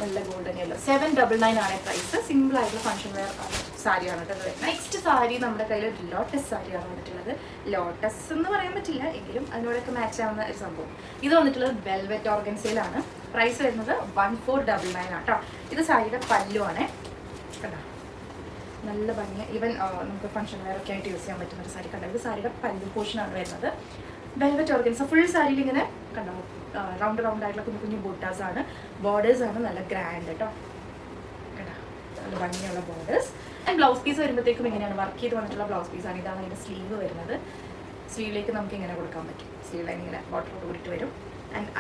നല്ല ഗോൾഡൻ യെല്ലോ. 799 ആണ് പ്രൈസ്. സിമ്പിൾ ആയിട്ടുള്ള ഫംഗ്ഷൻ വെയർ സാരിയാണ് കേട്ടോ. നെക്സ്റ്റ് സാരി നമ്മുടെ കയ്യിൽ ഒരു ലോട്ടസ് സാരിയാണ് വന്നിട്ടുള്ളത്. ലോട്ടസ് എന്ന് പറയാൻ പറ്റില്ല, എങ്കിലും അതിനോടൊക്കെ മാച്ച് ആവുന്ന ഒരു സംഭവം. ഇത് വന്നിട്ടുള്ളത് വെൽവെറ്റ് ഓർഗൻസയിലാണ്. പ്രൈസ് വരുന്നത് 1499 ആട്ടോ. ഇത് സാരിയുടെ പല്ലുവാണ് കേട്ടോ. നല്ല ഭംഗി. ഈവൻ നമുക്ക് ഫംഗ്ഷൻ വെയർ ഒക്കെ ആയിട്ട് യൂസ് ചെയ്യാൻ പറ്റുന്ന ഒരു സാരി കണ്ടോ. ഇത് സാരിയുടെ പല്ലു പോർഷനാണ് വരുന്നത്. വെൽവെറ്റ് ഓർഗൻസ ഫുൾ സാരിയിൽ ഇങ്ങനെ കണ്ടോ റൗണ്ട് ആയിട്ടുള്ള കുഞ്ഞു ബൂട്ടാസ് ആണ്. ബോർഡേഴ്സ് ആണ് നല്ല ഗ്രാൻഡ് കേട്ടോ. കേട്ടോ നല്ല ഭംഗിയുള്ള ബോർഡേഴ്സ്. ആൻഡ് ബ്ലൗസ് പീസ് വരുമ്പോഴത്തേക്കും ഇങ്ങനെയാണ് വർക്ക് ചെയ്ത് വന്നിട്ടുള്ള ബ്ലൗസ് പീസാണ്. ഇതാണ് അതിൻ്റെ സ്ലീവ് വരുന്നത്. സ്ലീവിലേക്ക് നമുക്ക് ഇങ്ങനെ കൊടുക്കാൻ പറ്റും. സ്ലീവ് ലൈൻ ഇങ്ങനെ ബോട്ടറോട് കൂടിയിട്ട് വരും. ആൻഡ്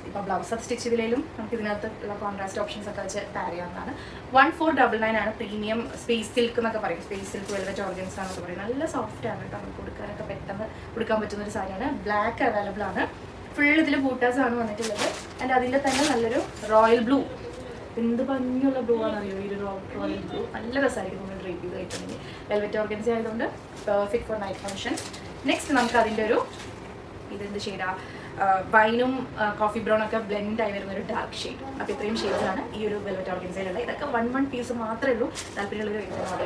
ഇപ്പോൾ ബ്ലൗസ് അത് സ്റ്റിച്ച് ചെയ്തില്ലെങ്കിലും നമുക്ക് ഇതിനകത്ത് ഉള്ള കോൺട്രാസ്റ്റ് ഓപ്ഷൻസ് ഒക്കെ വെച്ച് പാർ ചെയ്യാവുന്നതാണ്. 1499 ആണ്. പ്രീമിയം സ്പേസ് സിൽക്ക് എന്നൊക്കെ പറയും, സ്പേസ് സിൽക്ക് വെൽവെറ്റ് ഓർഗൻസ എന്നൊക്കെ പറയും. നല്ല സോഫ്റ്റ് ആണ് കേട്ടോ, നമുക്ക് കൊടുക്കാനൊക്കെ പെട്ടെന്ന് കൊടുക്കാൻ പറ്റുന്ന ഒരു സാരിയാണ്. ബ്ലാക്ക് അവൈലബിൾ ആണ്. ഫുൾ ഇതിൽ ബൂട്ടാസ് ആണ് വന്നിട്ടുള്ളത്. ആൻഡ് അതിൻ്റെ തന്നെ നല്ലൊരു റോയൽ ബ്ലൂ, എന്ത് ഭംഗിയുള്ള ബ്ലൂ ആണെന്നറിയോ ഈ ഒരു റോയൽ ബ്ലൂ. നല്ല രസമായിരിക്കും നമ്മൾ ഡ്രേപ്പ് ചെയ്ത് കഴിച്ചിട്ടുണ്ടെങ്കിൽ. വെൽവെറ്റ് ഓർഗൻസ ആയതുകൊണ്ട് perfect for night function. Next നമുക്ക് അതിൻ്റെ ഒരു ഇതെന്ത് ഷെയ്ഡാ, വൈനും കോഫി ബ്രൗൺ ഒക്കെ ബ്ലെൻഡ് ആയി വരുന്ന ഒരു ഡാർക്ക് ഷെയ്ഡ്. അപ്പോൾ ഇത്രയും ഷെയ്ഡ്സാണ് ഈ ഒരു വെൽവെറ്റ് ഓർഗൻസയിലുള്ളത്. ഇതൊക്കെ 1 പീസ് മാത്രമേ ഉള്ളൂ. താല്പര്യമുള്ളവർ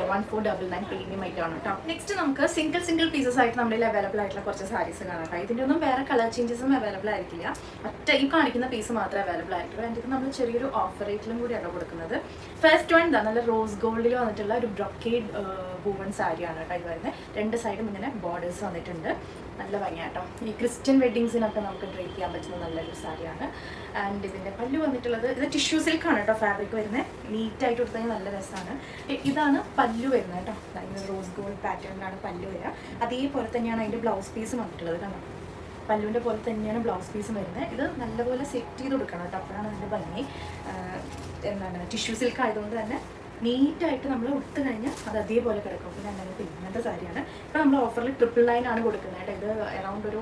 1499 പ്രീമിയം ആയിട്ടാണ് കേട്ടോ. നെക്സ്റ്റ് നമുക്ക് സിംഗിൾ പീസസ് ആയിട്ട് നമ്മുടെ അവൈലബിൾ ആയിട്ടുള്ള കുറച്ച് സാരീസ് കാണാം കേട്ടോ. ഇതിൻ്റെ ഒന്നും വേറെ കളർ ചേഞ്ചസും അവൈലബിൾ ആയിരിക്കില്ല, ഒറ്റ ഈ കാണിക്കുന്ന പീസ് മാത്രമേ അവൈലബിൾ ആയിട്ടുള്ളൂ. അതിൻ്റെ നമ്മൾ ചെറിയൊരു ഓഫർ റേറ്റിലും കൂടിയാണ് കൊടുക്കുന്നത്. ഫസ്റ്റ് വൺ നല്ല റോസ് ഗോൾഡിൽ വന്നിട്ടുള്ള ഒരു ബ്രൊക്കേഡ് വൂവൺ സാരിയാണ് കേട്ടോ ഇത് വരുന്നത്. 2 സൈഡും ഇങ്ങനെ ബോർഡേഴ്സ് വന്നിട്ടുണ്ട്. നല്ല ഭംഗിയാട്ടോ. ഈ ക്രിസ്ത്യൻ വെഡ്ഡിങ്സിനൊക്കെ നമുക്ക് ഡ്രേപ്പ് ചെയ്യാൻ പറ്റുന്ന നല്ലൊരു സാരിയാണ്. ആൻഡ് ഇതിൻ്റെ പല്ലു വന്നിട്ടുള്ളത് ഇത് ടിഷ്യൂ സിൽക്കാണ് കേട്ടോ ഫാബ്രിക് വരുന്നത്. നീറ്റായിട്ട് കൊടുത്താൽ നല്ല രസമാണ്. ഇതാണ് പല്ലു വരുന്നത് കേട്ടോ. അതിന് റോസ് ഗോൾഡ് പാറ്റേണിലാണ് പല്ലു വരിക. അതേപോലെ തന്നെയാണ് അതിൻ്റെ ബ്ലൗസ് പീസ് വന്നിട്ടുള്ളത് കണ്ടോ. പല്ലുവിൻ്റെ പോലെ തന്നെയാണ് ബ്ലൗസ് പീസും വരുന്നത്. ഇത് നല്ലപോലെ സെറ്റ് ചെയ്ത് കൊടുക്കണം കേട്ടോ, അപ്പോഴാണ് അതിൻ്റെ ഭംഗി. ടിഷ്യൂ സിൽക്ക് ആയതുകൊണ്ട് തന്നെ നീറ്റായിട്ട് നമ്മൾ ഉടുത്ത് കഴിഞ്ഞാൽ അത് അതേപോലെ കിടക്കും. പിന്നെ അങ്ങനത്തെ ഇങ്ങനത്തെ സാരിയാണ്. ഇപ്പോൾ നമ്മൾ ഓഫറിൽ 999 ആണ് കൊടുക്കുന്നത് കേട്ടോ. ഇത് അറൗണ്ട് ഒരു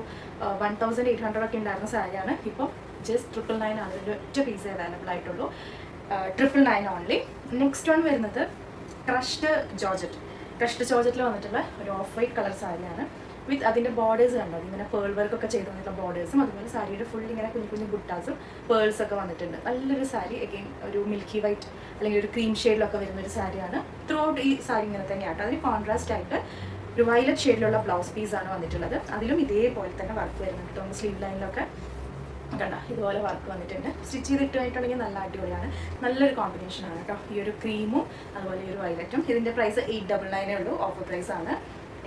1800 ഒക്കെ ഉണ്ടായിരുന്ന സാരിയാണ്. ഇപ്പോൾ ജസ്റ്റ് 999 ആണ്. ഇതിൻ്റെ ഒറ്റ പീസ് അവൈലബിൾ ആയിട്ടുള്ളൂ. 999 ഓൺലി. നെക്സ്റ്റ് വൺ വരുന്നത് ക്രഷ്ഡ് ജോർജറ്റിൽ വന്നിട്ടുള്ള ഒരു ഓഫ് വൈറ്റ് കളർ സാരിയാണ്. വിത്ത് അതിൻ്റെ ബോർഡേഴ്സ് കണ്ടോ, ഇങ്ങനെ പേൾ വർക്കൊക്കെ ചെയ്ത് വന്നിട്ടുള്ള ബോർഡേഴ്സും അതുപോലെ സാരിയുടെ ഫുൾ ഇങ്ങനെ കുഞ്ഞു ബുട്ടാസും പേൾസൊക്കെ വന്നിട്ടുണ്ട്. നല്ലൊരു സാരി. അഗെയിൻ ഒരു മിൽക്കി വൈറ്റ് അല്ലെങ്കിൽ ഒരു ക്രീം ഷെയ്ഡിലൊക്കെ വരുന്നൊരു സാരിയാണ്. ത്രൂ ഔട്ട് ഈ സാരി ഇങ്ങനെ തന്നെയാട്ടോ. അതിന് കോൺട്രാസ്റ്റ് ആയിട്ട് ഒരു വയലറ്റ് ഷെയ്ഡിലുള്ള ബ്ലൗസ് പീസാണ് വന്നിട്ടുള്ളത്. അതിലും ഇതേപോലെ തന്നെ വർക്ക് വരുന്നുണ്ട്. നമുക്ക് സ്ലീവ് ലൈനിലൊക്കെ കണ്ട ഇതുപോലെ വർക്ക് വന്നിട്ടുണ്ട്. സ്റ്റിച്ച് ചെയ്തിട്ടായിട്ടുണ്ടെങ്കിൽ നല്ല അടിപൊളിയാണ്. നല്ലൊരു കോമ്പിനേഷനാണ് കേട്ടോ ഈ ഒരു ക്രീമും അതുപോലെ ഈ ഒരു വയലറ്റും. ഇതിൻ്റെ പ്രൈസ് 899 ഉള്ളൂ. ഓഫർ പ്രൈസ് ആണ്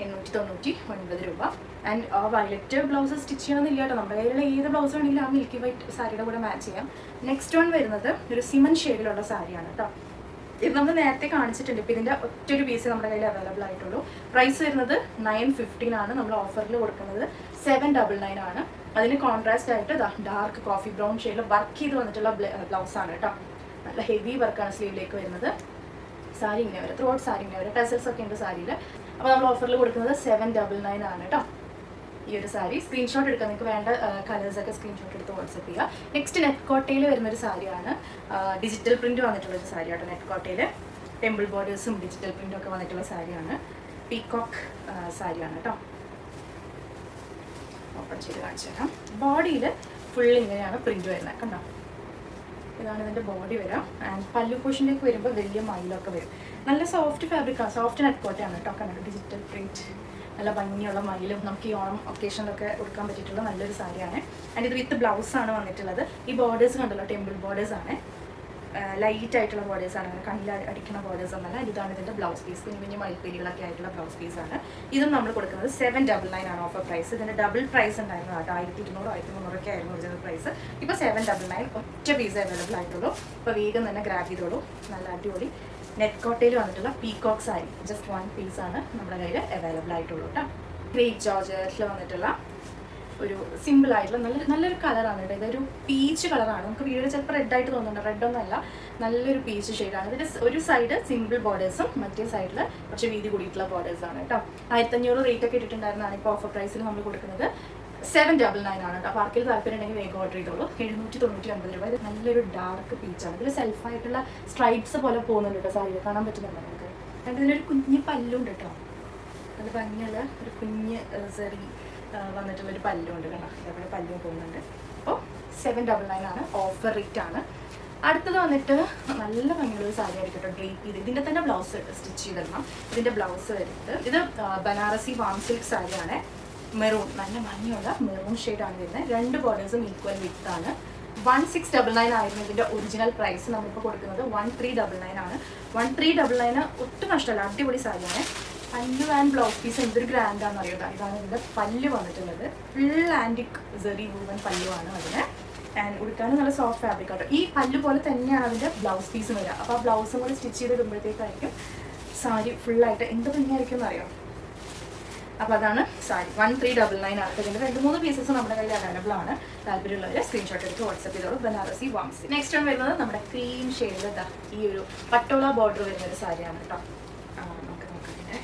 899 രൂപ. ആൻഡ് ആ വയലറ്റ് ബ്ലൗസ് സ്റ്റിച്ച് ചെയ്യണമെന്നില്ല കേട്ടോ. നമ്മുടെ കയ്യിലുള്ള ഏത് ബ്ലൗസ് വേണമെങ്കിലും ആ മിൽക്കി വൈറ്റ് സാരിയുടെ കൂടെ മാച്ച് ചെയ്യാം. നെക്സ്റ്റ് വൺ വരുന്നത് ഒരു സിമൻ ഷെയ്ഡിലുള്ള സാരിയാണ് കേട്ടോ. ഇത് നമ്മൾ നേരത്തെ കാണിച്ചിട്ടുണ്ട്. ഇപ്പോൾ ഇതിൻ്റെ ഒറ്റൊരു പീസ് നമ്മുടെ കയ്യിൽ അവൈലബിൾ ആയിട്ടുള്ളൂ. പ്രൈസ് വരുന്നത് 915 ആണ്. നമ്മൾ ഓഫറിൽ കൊടുക്കുന്നത് 799 ആണ്. അതിന് കോൺട്രാസ്റ്റ് ആയിട്ട് ഡാർക്ക് കോഫി ബ്രൗൺ ഷെയ്ഡിൽ വർക്ക് ചെയ്ത് വന്നിട്ടുള്ള ബ്ലൗസാണ് കേട്ടോ. നല്ല ഹെവി വർക്കാണ് സ്ലീവിലേക്ക് വരുന്നത്. സാരി ഇങ്ങനെ വരും, ത്രൂ ഔട്ട് സാരി ഇങ്ങനെ വരും. ടെസൽസ് ഒക്കെ ഉണ്ട് സാരിയിൽ. അപ്പോൾ നമ്മൾ ഓഫറിൽ കൊടുക്കുന്നത് 799 ആണ് കേട്ടോ ഈ ഒരു സാരി. സ്ക്രീൻഷോട്ട് എടുക്കാം, നിങ്ങൾക്ക് വേണ്ട കളേഴ്സൊക്കെ സ്ക്രീൻഷോട്ട് എടുത്ത് വാട്സപ്പ് ചെയ്യുക. നെക്സ്റ്റ് നെറ്റ് കോട്ടയിൽ വരുന്നൊരു സാരിയാണ്. ഡിജിറ്റൽ പ്രിൻറ്റ് വന്നിട്ടുള്ളൊരു സാരി കേട്ടോ. നെറ്റ് കോട്ടയിൽ ടെമ്പിൾ ബോർഡേഴ്സും ഡിജിറ്റൽ പ്രിൻറ്റും ഒക്കെ വന്നിട്ടുള്ള സാരിയാണ്. പീകോക്ക് സാരിയാണ് കേട്ടോ. ഓപ്പൺ ചെയ്ത് കാണിച്ചു തരാം. ബോഡിയിൽ ഫുൾ ഇങ്ങനെയാണ് പ്രിൻറ്റ് വരുന്നത് കണ്ടോ. ഇതാണ് ഇതിൻ്റെ ബോഡി വരാം. ആൻഡ് പല്ലു പോർഷനിലേക്ക് വരുമ്പോൾ വലിയ മയിലൊക്കെ വരും. നല്ല സോഫ്റ്റ് ഫാബ്രിക്കാണ്, സോഫ്റ്റ് നെറ്റ് കോട്ടയാണ് കേട്ടോ. കണ്ടോ ഡിജിറ്റൽ പ്രിൻറ്റ്, നല്ല ഭംഗിയുള്ള മയിലും നമുക്ക് ഈ ഓണം ഒക്കേഷനിലൊക്കെ കൊടുക്കാൻ പറ്റിയിട്ടുള്ള നല്ലൊരു സാരിയാണ്. ആൻഡ് ഇത് വിത്ത് ബ്ലൗസാണ് വന്നിട്ടുള്ളത്. ഈ ബോർഡേഴ്സ് കണ്ടല്ലോ ടെമ്പിൾ ബോർഡേഴ്സാണ്. ലൈറ്റ് ആയിട്ടുള്ള ബോർഡേഴ്സാണ്, അങ്ങനെ കണ്ണിൽ അടിക്കുന്ന ബോർഡേഴ്സ് ഒന്നല്ല. ഇതാണ് ഇതിൻ്റെ ബ്ലൗസ് പീസ്. കുഞ്ഞു മയിൽപ്പേരികളൊക്കെ ആയിട്ടുള്ള ബ്ലൗസ് പീസാണ്. ഇതും നമ്മൾ കൊടുക്കുന്നത് 799 ആണ് ഓഫർ പ്രൈസ്. ഇതിൻ്റെ ഡബിൾ പ്രൈസ് ഉണ്ടായിരുന്നു കേട്ടോ. 1200 1300 ഒക്കെ ആയിരുന്നു ഒറിജിനൽ പ്രൈസ്. ഇപ്പോൾ 799 ഒറ്റ പീസ് അവൈലബിൾ ആയിട്ടുള്ളൂ. അപ്പോൾ വേഗം തന്നെ ഗ്രാബ് ചെയ്തോളൂ. നല്ല അടിപൊളി നെറ്റ് കോട്ടയിൽ വന്നിട്ടുള്ള പീകോക്ക് സാരി ജസ്റ്റ് 1 പീസാണ് നമ്മുടെ കയ്യിൽ അവൈലബിൾ ആയിട്ടുള്ളൂ കേട്ടോ. ഗ്രേറ്റ് ജോർജറ്റിൽ വന്നിട്ടുള്ള ഒരു സിമ്പിൾ ആയിട്ടുള്ള നല്ലൊരു കളറാണ് കേട്ടോ. ഇതൊരു പീച്ച് കളറാണ്. നമുക്ക് വീഡിയോ ചിലപ്പോൾ റെഡായിട്ട് തോന്നുന്നുണ്ട്, റെഡൊന്നുമല്ല, നല്ലൊരു പീച്ച് ഷെയ്ഡാണ്. ഇതിൻ്റെ ഒരു സൈഡ് സിമ്പിൾ ബോർഡേഴ്സും മറ്റേ സൈഡിൽ കുറച്ച് വീതി കൂടിയിട്ടുള്ള ബോർഡേഴ്സാണ് കേട്ടോ. 1500 റേറ്റ് ഒക്കെ ഇട്ടിട്ടുണ്ടായിരുന്നതാണ്. ഇപ്പോൾ ഓഫർ പ്രൈസിൽ നമ്മൾ കൊടുക്കുന്നത് 799 ആണ് കേട്ടോ. അപ്പോൾ ആർക്കെങ്കിലും താല്പര്യം ഉണ്ടെങ്കിൽ വേഗം ഓർഡർ ചെയ്തോളൂ. 799 രൂപ. ഇത് നല്ലൊരു ഡാർക്ക് പീച്ചാണ്. ഇതിൽ സെൽഫായിട്ടുള്ള സ്ട്രൈപ്സ് പോലെ പോകുന്നുണ്ട് കേട്ടോ. സാരിയിൽ കാണാൻ പറ്റുന്നുണ്ടോ നമുക്ക്. and ഇതിനൊരു കുഞ്ഞ് പല്ലുണ്ട് കേട്ടോ. നല്ല ഭംഗിയുള്ള ഒരു കുഞ്ഞ് സെറി വന്നിട്ടുള്ളൊരു പല്ലുണ്ട് കേട്ടോ. അതേപോലെ പല്ലും പോകുന്നുണ്ട്. അപ്പോൾ 799 ആണ്. ഓഫർ റേറ്റ് ആണ്. അടുത്തത് വന്നിട്ട് നല്ല ഭംഗിയുള്ള ഒരു സാരി ആയിരിക്കും കേട്ടോ. ഡ്രേപ്പ് ചെയ്ത് ഇതിൻ്റെ തന്നെ ബ്ലൗസ് സ്റ്റിച്ച് ചെയ്തിടണം. ഇതിൻ്റെ ബ്ലൗസ് വരുന്നത് ഇത് ബനാറസി വാം സിൽക്ക് സാരിയാണ്. മെറൂൺ, നല്ല ഭംഗിയുള്ള മെറൂൺ ഷെയ്ഡാണ് വരുന്നത്. 2 ബോർഡേഴ്സും ഈക്വൽ വിത്ത് ആണ്. 1699 ആയിരുന്നു ഇതിൻ്റെ ഒറിജിനൽ പ്രൈസ്. നമ്മളിപ്പോൾ കൊടുക്കുന്നത് 1399 ആണ്. 1399 ഒട്ടും നഷ്ടമല്ല, അടിപൊളി സാരിയാണ്. പല്ലു ആൻഡ് ബ്ലൗസ് പീസ് എന്തൊരു ഗ്രാൻഡാണെന്ന് അറിയാം. ഇതാണ് ഇതിൻ്റെ പല്ല് വന്നിട്ടുള്ളത്. ഫുൾ ആൻറ്റിക് സെറി വൂവൻ പല്ലുവാണ് അതിന്. ആൻഡ് ഉടുക്കാനും നല്ല സോഫ്റ്റ് ഫാബ്രിക് ആട്ടോ. ഈ പല്ല് പോലെ തന്നെയാണ് അതിൻ്റെ ബ്ലൗസ് പീസ് വരിക. അപ്പോൾ ആ ബ്ലൗസും കൂടി സ്റ്റിച്ച് ചെയ്തിടുമ്പോഴത്തേക്കായിരിക്കും സാരി ഫുള്ളായിട്ട് എന്ത് ഭംഗിയായിരിക്കും എന്നറിയാം. അപ്പോൾ അതാണ് സാരി. 1399 ആണ്. ഇതിൻ്റെ 2-3 പീസസ് നമ്മുടെ കയ്യിൽ അവൈലബിൾ ആണ്. താല്പര്യമുള്ളവർ സ്ക്രീൻഷോട്ട് എടുത്ത് വാട്സ്ആപ്പ് ചെയ്തോളൂ. ബനാറസി വാംസി. നെക്സ്റ്റ് ആണ് വരുന്നത് നമ്മുടെ ക്രീം ഷെയ്ഡിൽ ഈ ഒരു പട്ടോള ബോർഡർ വരുന്ന ഒരു സാരിയാണ് കേട്ടോ. നമുക്ക് നോക്കാം.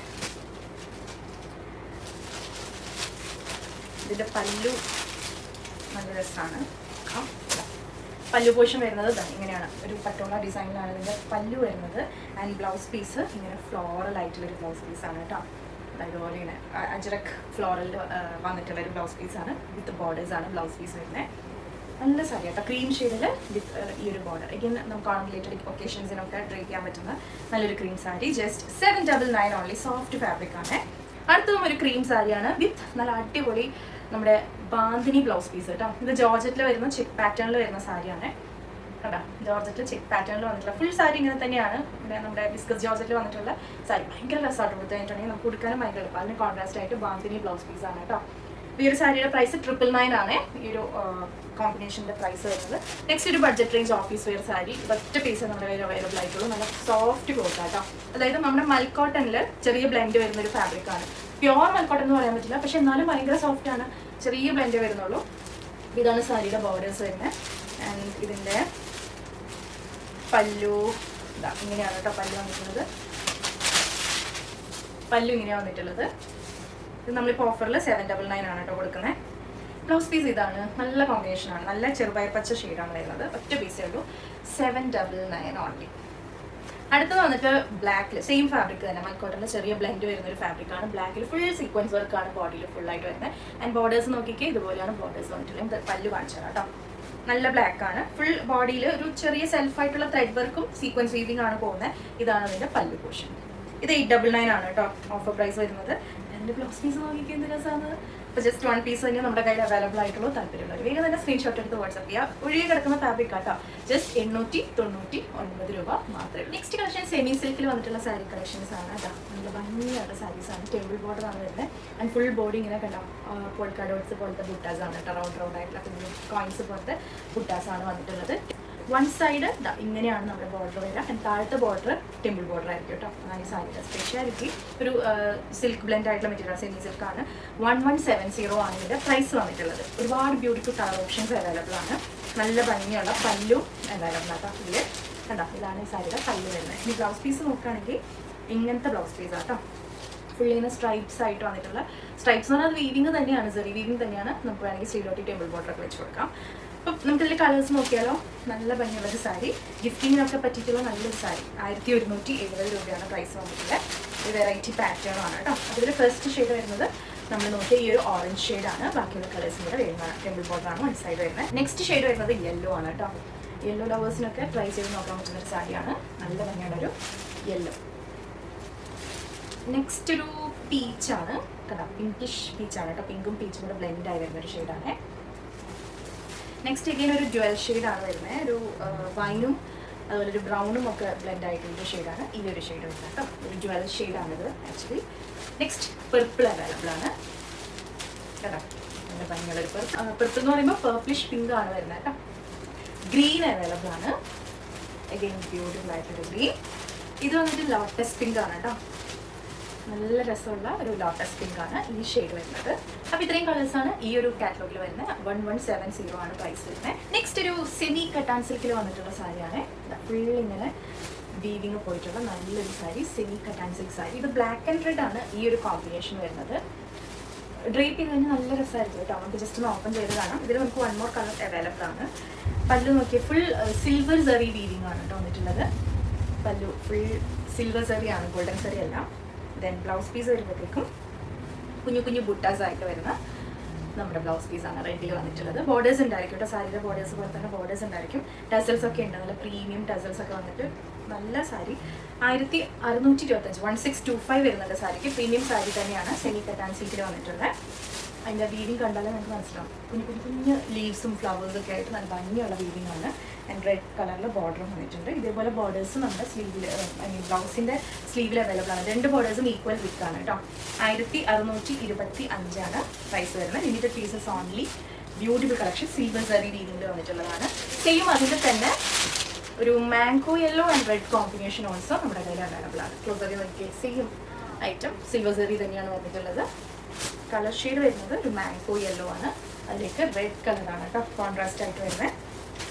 ഇതിൻ്റെ പല്ലു നല്ല രസമാണ്. പല്ലു പോഷൻ വരുന്നത് ഇങ്ങനെയാണ്, ഒരു പട്ടോള ഡിസൈനിലാണ് ഇതിൻ്റെ പല്ലു വരുന്നത്. ആൻഡ് ബ്ലൗസ് പീസ് ഇങ്ങനെ ഫ്ലോറൽ ആയിട്ടുള്ളൊരു ബ്ലൗസ് പീസാണ് കേട്ടോ. അതുപോലെ ഇങ്ങനെ അജ്രക് ഫ്ലോറൽ വന്നിട്ടുള്ള ഒരു ബ്ലൗസ് പീസാണ്. വിത്ത് ബോർഡേഴ്സാണ് ബ്ലൗസ് പീസ് വരുന്നത്. നല്ല സാരി കേട്ടോ, ക്രീം ഷെയ്ഡിൽ വിത്ത് ഈ ഒരു ബോർഡർ. എഗെയിൻ നമുക്ക് ഓൺ റിലേറ്റഡ് ഒക്കേഷൻസിനൊക്കെ ഡ്രൈ ചെയ്യാൻ പറ്റുന്ന നല്ലൊരു cream sari. Just 799 only. Soft fabric ആണ്. അടുത്തതും ഒരു ക്രീം സാരിയാണ് വിത്ത് നല്ല അടിപൊളി നമ്മുടെ ബാന്തിനി ബ്ലൗസ് പീസ് കേട്ടോ. ഇത് ജോർജറ്റിൽ വരുന്ന ചെക്ക് പാറ്റേണിൽ വരുന്ന സാരിയാണ് കേട്ടോ. ജോർജറ്റിൽ ചെക്ക് പാറ്റേണിൽ വന്നിട്ടുള്ള ഫുൾ സാരി ഇങ്ങനെ തന്നെയാണ്. ഇവിടെ നമ്മുടെ ബിസ്കസ് ജോർജറ്റിൽ വന്നിട്ടുള്ള സാരി ഭയങ്കര രസമായിട്ട് കൊടുത്തിട്ടുണ്ടെങ്കിൽ നമുക്ക് കൊടുക്കാനും ഭയങ്കര എളുപ്പം. അതിന് കോൺട്രാസ്റ്റ് ആയിട്ട് ബാന്തിനി ബ്ലൗസ് പീസ് ആണ് കേട്ടോ. ഈ ഒരു സാരിയുടെ പ്രൈസ് 999 ആണ്. ഈ ഒരു കോമ്പിനേഷൻ്റെ പ്രൈസ് വരുന്നത്. നെക്സ്റ്റ് ഒരു budget range office wear sari. ഒറ്റ പീസ് നമ്മുടെ കയ്യിൽ അവൈലബിൾ ആയിട്ടുള്ളൂ. നല്ല സോഫ്റ്റ് ക്ലോത്ത് കേട്ടോ. അതായത് നമ്മുടെ മൽക്കോട്ടണിൽ ചെറിയ ബ്ലെൻഡ് വരുന്ന ഒരു ഫാബ്രിക്കാണ്. പ്യോർ മൽക്കോട്ടൺ എന്ന് പറയാൻ പറ്റില്ല, പക്ഷെ എന്നാലും ഭയങ്കര സോഫ്റ്റ് ആണ്. ചെറിയ ബ്ലെൻഡ് വരുന്നുള്ളൂ. ഇതാണ് സാരിയുടെ ബോർഡേഴ്സ് വരുന്നത്. ആൻഡ് ഇതിൻ്റെ പല്ലു ഇങ്ങനെയാണ് കേട്ടോ. പല്ലു വന്നിട്ടുള്ളത് വന്നിട്ടുള്ളത് ഇത് നമ്മളിപ്പോൾ ഓഫറിൽ 799 ആണ് കേട്ടോ കൊടുക്കുന്നത്. ബ്ലൗസ് പീസ് ഇതാണ്. നല്ല കോമ്പിനേഷനാണ്. നല്ല ചെറുപയർ പച്ച ഷെയ്ഡാണ് വരുന്നത്. ഒറ്റ പീസേ ഉള്ളൂ. 799 ഓൺലി. അടുത്തത് വന്നിട്ട് ബ്ലാക്കിൽ സെയിം ഫാബ്രിക് തന്നെ. മൽക്കോട്ടണിൽ ചെറിയ ബ്ലെൻഡ് വരുന്ന ഒരു ഫാബ്രിക്കാണ്. ബ്ലാക്കിൽ ഫുൾ സീക്വൻസ് വർക്കാണ് ബോഡിയിൽ ഫുള്ളായിട്ട് വരുന്നത്. ആൻഡ് ബോർഡേഴ്സ് നോക്കിക്കേ, ഇതുപോലെയാണ് ബോർഡേഴ്സ് വന്നിട്ടുള്ളത്. പല്ലു കാണിച്ചാൽ കേട്ടോ. നല്ല ബ്ലാക്ക് ആണ്. ഫുൾ ബോഡിയിൽ ഒരു ചെറിയ സെൽഫായിട്ടുള്ള ത്രെഡ് വർക്കും സീക്വൻസ് വീവിംഗ് ആണ് പോകുന്നത്. ഇതാണ് അതിൻ്റെ പല്ലു പോർഷൻ. ഇത് 899 ആണ് കേട്ടോ ഓഫർ പ്രൈസ് വരുന്നത്. എൻ്റെ ബ്ലൗസ് പീസ് നോക്കിക്കുക എന്ത് രസമാണ്. അപ്പോൾ ജസ്റ്റ് 1 പീസ് തന്നെ നമ്മുടെ കയ്യിൽ അവൈലബിൾ ആയിട്ടുള്ളൂ. താല്പര്യമുള്ളവർ വേഗം തന്നെ സ്ക്രീൻഷോട്ട് എടുത്ത് വാട്സ്ആപ്പ് ചെയ്യുക. ഒഴികെ കിടക്കുന്ന ഫാബ്രിക് ആട്ടോ. ജസ്റ്റ് 899 രൂപ മാത്രമേ ഉള്ളൂ. നെക്സ്റ്റ് കളക്ഷൻ സെമി സിൽക്കിൽ വന്നിട്ടുള്ള സാരി കളക്ഷൻസ് ആണ് കേട്ടോ. നല്ല ഭംഗിയുള്ള സാരീസാണ്. ടെമ്പിൾ ബോർഡർ ആണ് വരുന്നത്. ആൻഡ് ഫുൾ ബോഡി ഇങ്ങനെ കണ്ടോ പോൾക്ക ഡോട്ട്സ് പോലത്തെ ബുട്ടാസ് ആണ് കേട്ടോ. റൗണ്ട് ആയിട്ടുള്ള കോയിൻസ് പോലത്തെ ബുട്ടാസ് ആണ് വന്നിട്ടുള്ളത്. വൺ സൈഡ് ഇങ്ങനെയാണ് നമ്മുടെ ബോർഡർ വരിക. ആൻഡ് താഴത്തെ ബോർഡർ ടെമ്പിൾ ബോർഡർ ആയിരിക്കും കേട്ടോ. അതാണ് ഈ സാരിയുടെ സ്പെഷ്യാലിറ്റി. ഒരു സിൽക്ക് ബ്ലെൻഡ് ആയിട്ടുള്ള മെറ്റീരിയൽ സെമി സിൽക്കാണ്. 1170 ആണ് ഇതിൻ്റെ പ്രൈസ് വന്നിട്ടുള്ളത്. ഒരുപാട് ബ്യൂട്ടിഫുൾ കളർ ഓപ്ഷൻസ് അവൈലബിൾ ആണ്. നല്ല ഭംഗിയുള്ള പല്ലും അവൈലബിൾ ആട്ടോ. ഇതിൽ കണ്ടോ, ഇതാണ് ഈ സാരിയുടെ പല്ല് വരുന്നത്. ഇനി ബ്ലൗസ് പീസ് നോക്കുകയാണെങ്കിൽ ഇങ്ങനത്തെ ബ്ലൗസ് പീസ് ആട്ടോ. ഫുള്ളി ഇങ്ങനെ സ്ട്രൈപ്സ് ആയിട്ട് വന്നിട്ടുള്ള സ്ട്രൈപ്സ് എന്ന് പറഞ്ഞാൽ വീവിങ് തന്നെയാണ്. സെറി വീവിങ് തന്നെയാണ്. നമുക്ക് വേണമെങ്കിൽ സ്ലീവിലോട്ട് ടെമ്പിൾ ബോർഡറൊക്കെ വെച്ച് കൊടുക്കാം. അപ്പം നമുക്കിതിൽ കളേഴ്സ് നോക്കിയാലോ. നല്ല ഭംഗിയുള്ളൊരു സാരി. ഗിഫ്റ്റിങ്ങിനൊക്കെ പറ്റിയിട്ടുള്ള നല്ലൊരു സാരി. 1170 രൂപയാണ് പ്രൈസ് വന്നിട്ടുള്ളത്. ഒരു വെറൈറ്റി പാറ്റേൺ ആണ് കേട്ടോ. അതിൽ ഫസ്റ്റ് ഷെയ്ഡ് വരുന്നത് നമ്മൾ നോക്കിയ ഈ ഒരു ഓറഞ്ച് ഷെയ്ഡാണ്. ബാക്കിയുള്ള കളേഴ്സും കൂടെ വരുന്നതാണ്. ടെമ്പിൾ ബോർഡറാണ് വൺ സൈഡ് വരുന്നത്. നെക്സ്റ്റ് ഷെയ്ഡ് വരുന്നത് യെല്ലോ ആണ് കേട്ടോ. യെല്ലോ ലവേഴ്സിനൊക്കെ ട്രൈ ചെയ്ത് നോക്കാൻ പറ്റുന്നൊരു സാരിയാണ്. നല്ല ഭംഗിയുള്ളൊരു യെല്ലോ. നെക്സ്റ്റ് ഒരു പീച്ചാണ് കേട്ടോ. പിങ്കിഷ് പീച്ചാണ് കേട്ടോ. പിങ്കും പീച്ചും കൂടെ ബ്ലെൻഡായി വരുന്നൊരു ഷെയ്ഡാണ്. നെക്സ്റ്റ് അഗെയിൻ ഒരു ജ്വൽ ഷെയ്ഡാണ് വരുന്നത്. ഒരു വൈനും അതുപോലെ ഒരു ബ്രൗണും ഒക്കെ ബ്ലെൻഡ് ആയിട്ടുള്ള ഷെയ്ഡാണ് ഈ ഒരു ഷെയ്ഡ് വരുന്നത് കേട്ടോ. ഒരു ജ്വൽ ഷെയ്ഡാണിത് ആക്ച്വലി. നെക്സ്റ്റ് പെർപ്പിൾ അവൈലബിൾ ആണ് കേട്ടോ. നല്ല ഭംഗിയുള്ളൊരു പെർപ്പിൾ എന്ന് പറയുമ്പോൾ പേർപ്പിഷ് പിങ്ക് ആണ് വരുന്നത് കേട്ടോ. ഗ്രീൻ അവൈലബിൾ ആണ്. അഗെയിൻ ബ്യൂട്ടിഫുൾ ആയിട്ടൊരു ഗ്രീൻ. ഇത് വന്നിട്ട് ലോട്ടസ് പിങ്ക് ആണ് കേട്ടോ. നല്ല രസമുള്ള ഒരു ലോട്ടസ് പിങ്ക് ആണ് ഈ ഷെയ്ഡ് വരുന്നത്. അപ്പോൾ ഇത്രയും കളേഴ്സാണ് ഈ ഒരു കാറ്റലോഗിൽ വരുന്നത്. 1170 ആണ് പ്രൈസ് വരുന്നത്. നെക്സ്റ്റ് ഒരു സെമി കട്ടാൻ സിൽക്കിൽ വന്നിട്ടുള്ള സാരിയാണ്. ഫുൾ ഇങ്ങനെ വീവിങ് പോയിട്ടുള്ള നല്ലൊരു sari. Semi cotton silk sari. ഇത് ബ്ലാക്ക് ആൻഡ് റെഡ് ആണ് ഈ ഒരു കോമ്പിനേഷൻ വരുന്നത്. ഡ്രേപ്പ് ചെയ്ത് കഴിഞ്ഞാൽ നല്ല രസമായിരിക്കും കേട്ടോ. നമുക്ക് ജസ്റ്റ് ഒന്ന് ഓപ്പൺ ചെയ്ത് കാണാം. ഇതിൽ നമുക്ക് 1 more കളർ അവൈലബിൾ ആണ്. പല്ലു നോക്കിയാൽ ഫുൾ സിൽവർ സെറി വീവിങ് ആണ് കേട്ടോ വന്നിട്ടുള്ളത്. പല്ലു ഫുൾ സിൽവർ സെറി ആണ്, ഗോൾഡൻ സെറി അല്ല. ദെൻ ബ്ലൗസ് പീസ് വരുമ്പോഴത്തേക്കും കുഞ്ഞു കുഞ്ഞു ബുട്ടാസ് ആയിട്ട് വരുന്ന നമ്മുടെ ബ്ലൗസ് പീസാണ് റെഡിൽ വന്നിട്ടുള്ളത്. ബോർഡേഴ്സ് ഉണ്ടായിരിക്കും കേട്ടോ. സാരിയുടെ ബോർഡേഴ്സ് പോലെ തന്നെ ബോർഡേഴ്സ് ഉണ്ടായിരിക്കും. ടസൽസ് ഒക്കെ ഉണ്ട്. നല്ല പ്രീമിയം ടസൽസ് ഒക്കെ വന്നിട്ട് നല്ല സാരി. 1625 1625 വരുന്നുണ്ട് സാരിക്ക്. പ്രീമിയം സാരി തന്നെയാണ്. സെമി കട്ടാൻ സിൽക്കിൽ വന്നിട്ടുള്ളത്. അതിൻ്റെ വീവിങ് കണ്ടാലും നമുക്ക് മനസ്സിലാവും. കുഞ്ഞു കുഞ്ഞു കുഞ്ഞു ലീവ്സും ഫ്ലവേഴ്സൊക്കെ ആയിട്ട് നല്ല ഭംഗിയുള്ള വീവിംഗ് ആണ്. ആൻഡ് റെഡ് കളറിൽ ബോർഡറും വന്നിട്ടുണ്ട്. ഇതേപോലെ ബോർഡേഴ്സ് നമ്മുടെ സ്ലീവിൽ ബ്ലൗസിൻ്റെ സ്ലീവിൽ അവൈലബിൾ ആണ്. 2 ബോർഡേഴ്സും ഈക്വൽ വിത്ത് ആണ് കേട്ടോ. 1625 ആണ് പ്രൈസ് വരുന്നത്. Limited pieces only. Beautiful collection. Silver zari വീവിംഗിൽ വന്നിട്ടുള്ളതാണ്. സെയിം അതിൻ്റെ തന്നെ ഒരു mango yellow and red combination also നമ്മുടെ കയ്യിൽ അവൈലബിൾ ആണ്. ക്ലോസറി നോക്കിയ സെയിം ഐറ്റം സിൽവർ സെറി തന്നെയാണ് വന്നിട്ടുള്ളത്. കളർ ഷെയ്ഡ് വരുന്നത് ഒരു മാംഗോ യെല്ലോ ആണ്, അതിലേക്ക് റെഡ് കളറാണ് കേട്ടോ കോൺട്രാസ്റ്റ് ആയിട്ട് വരുന്നത്.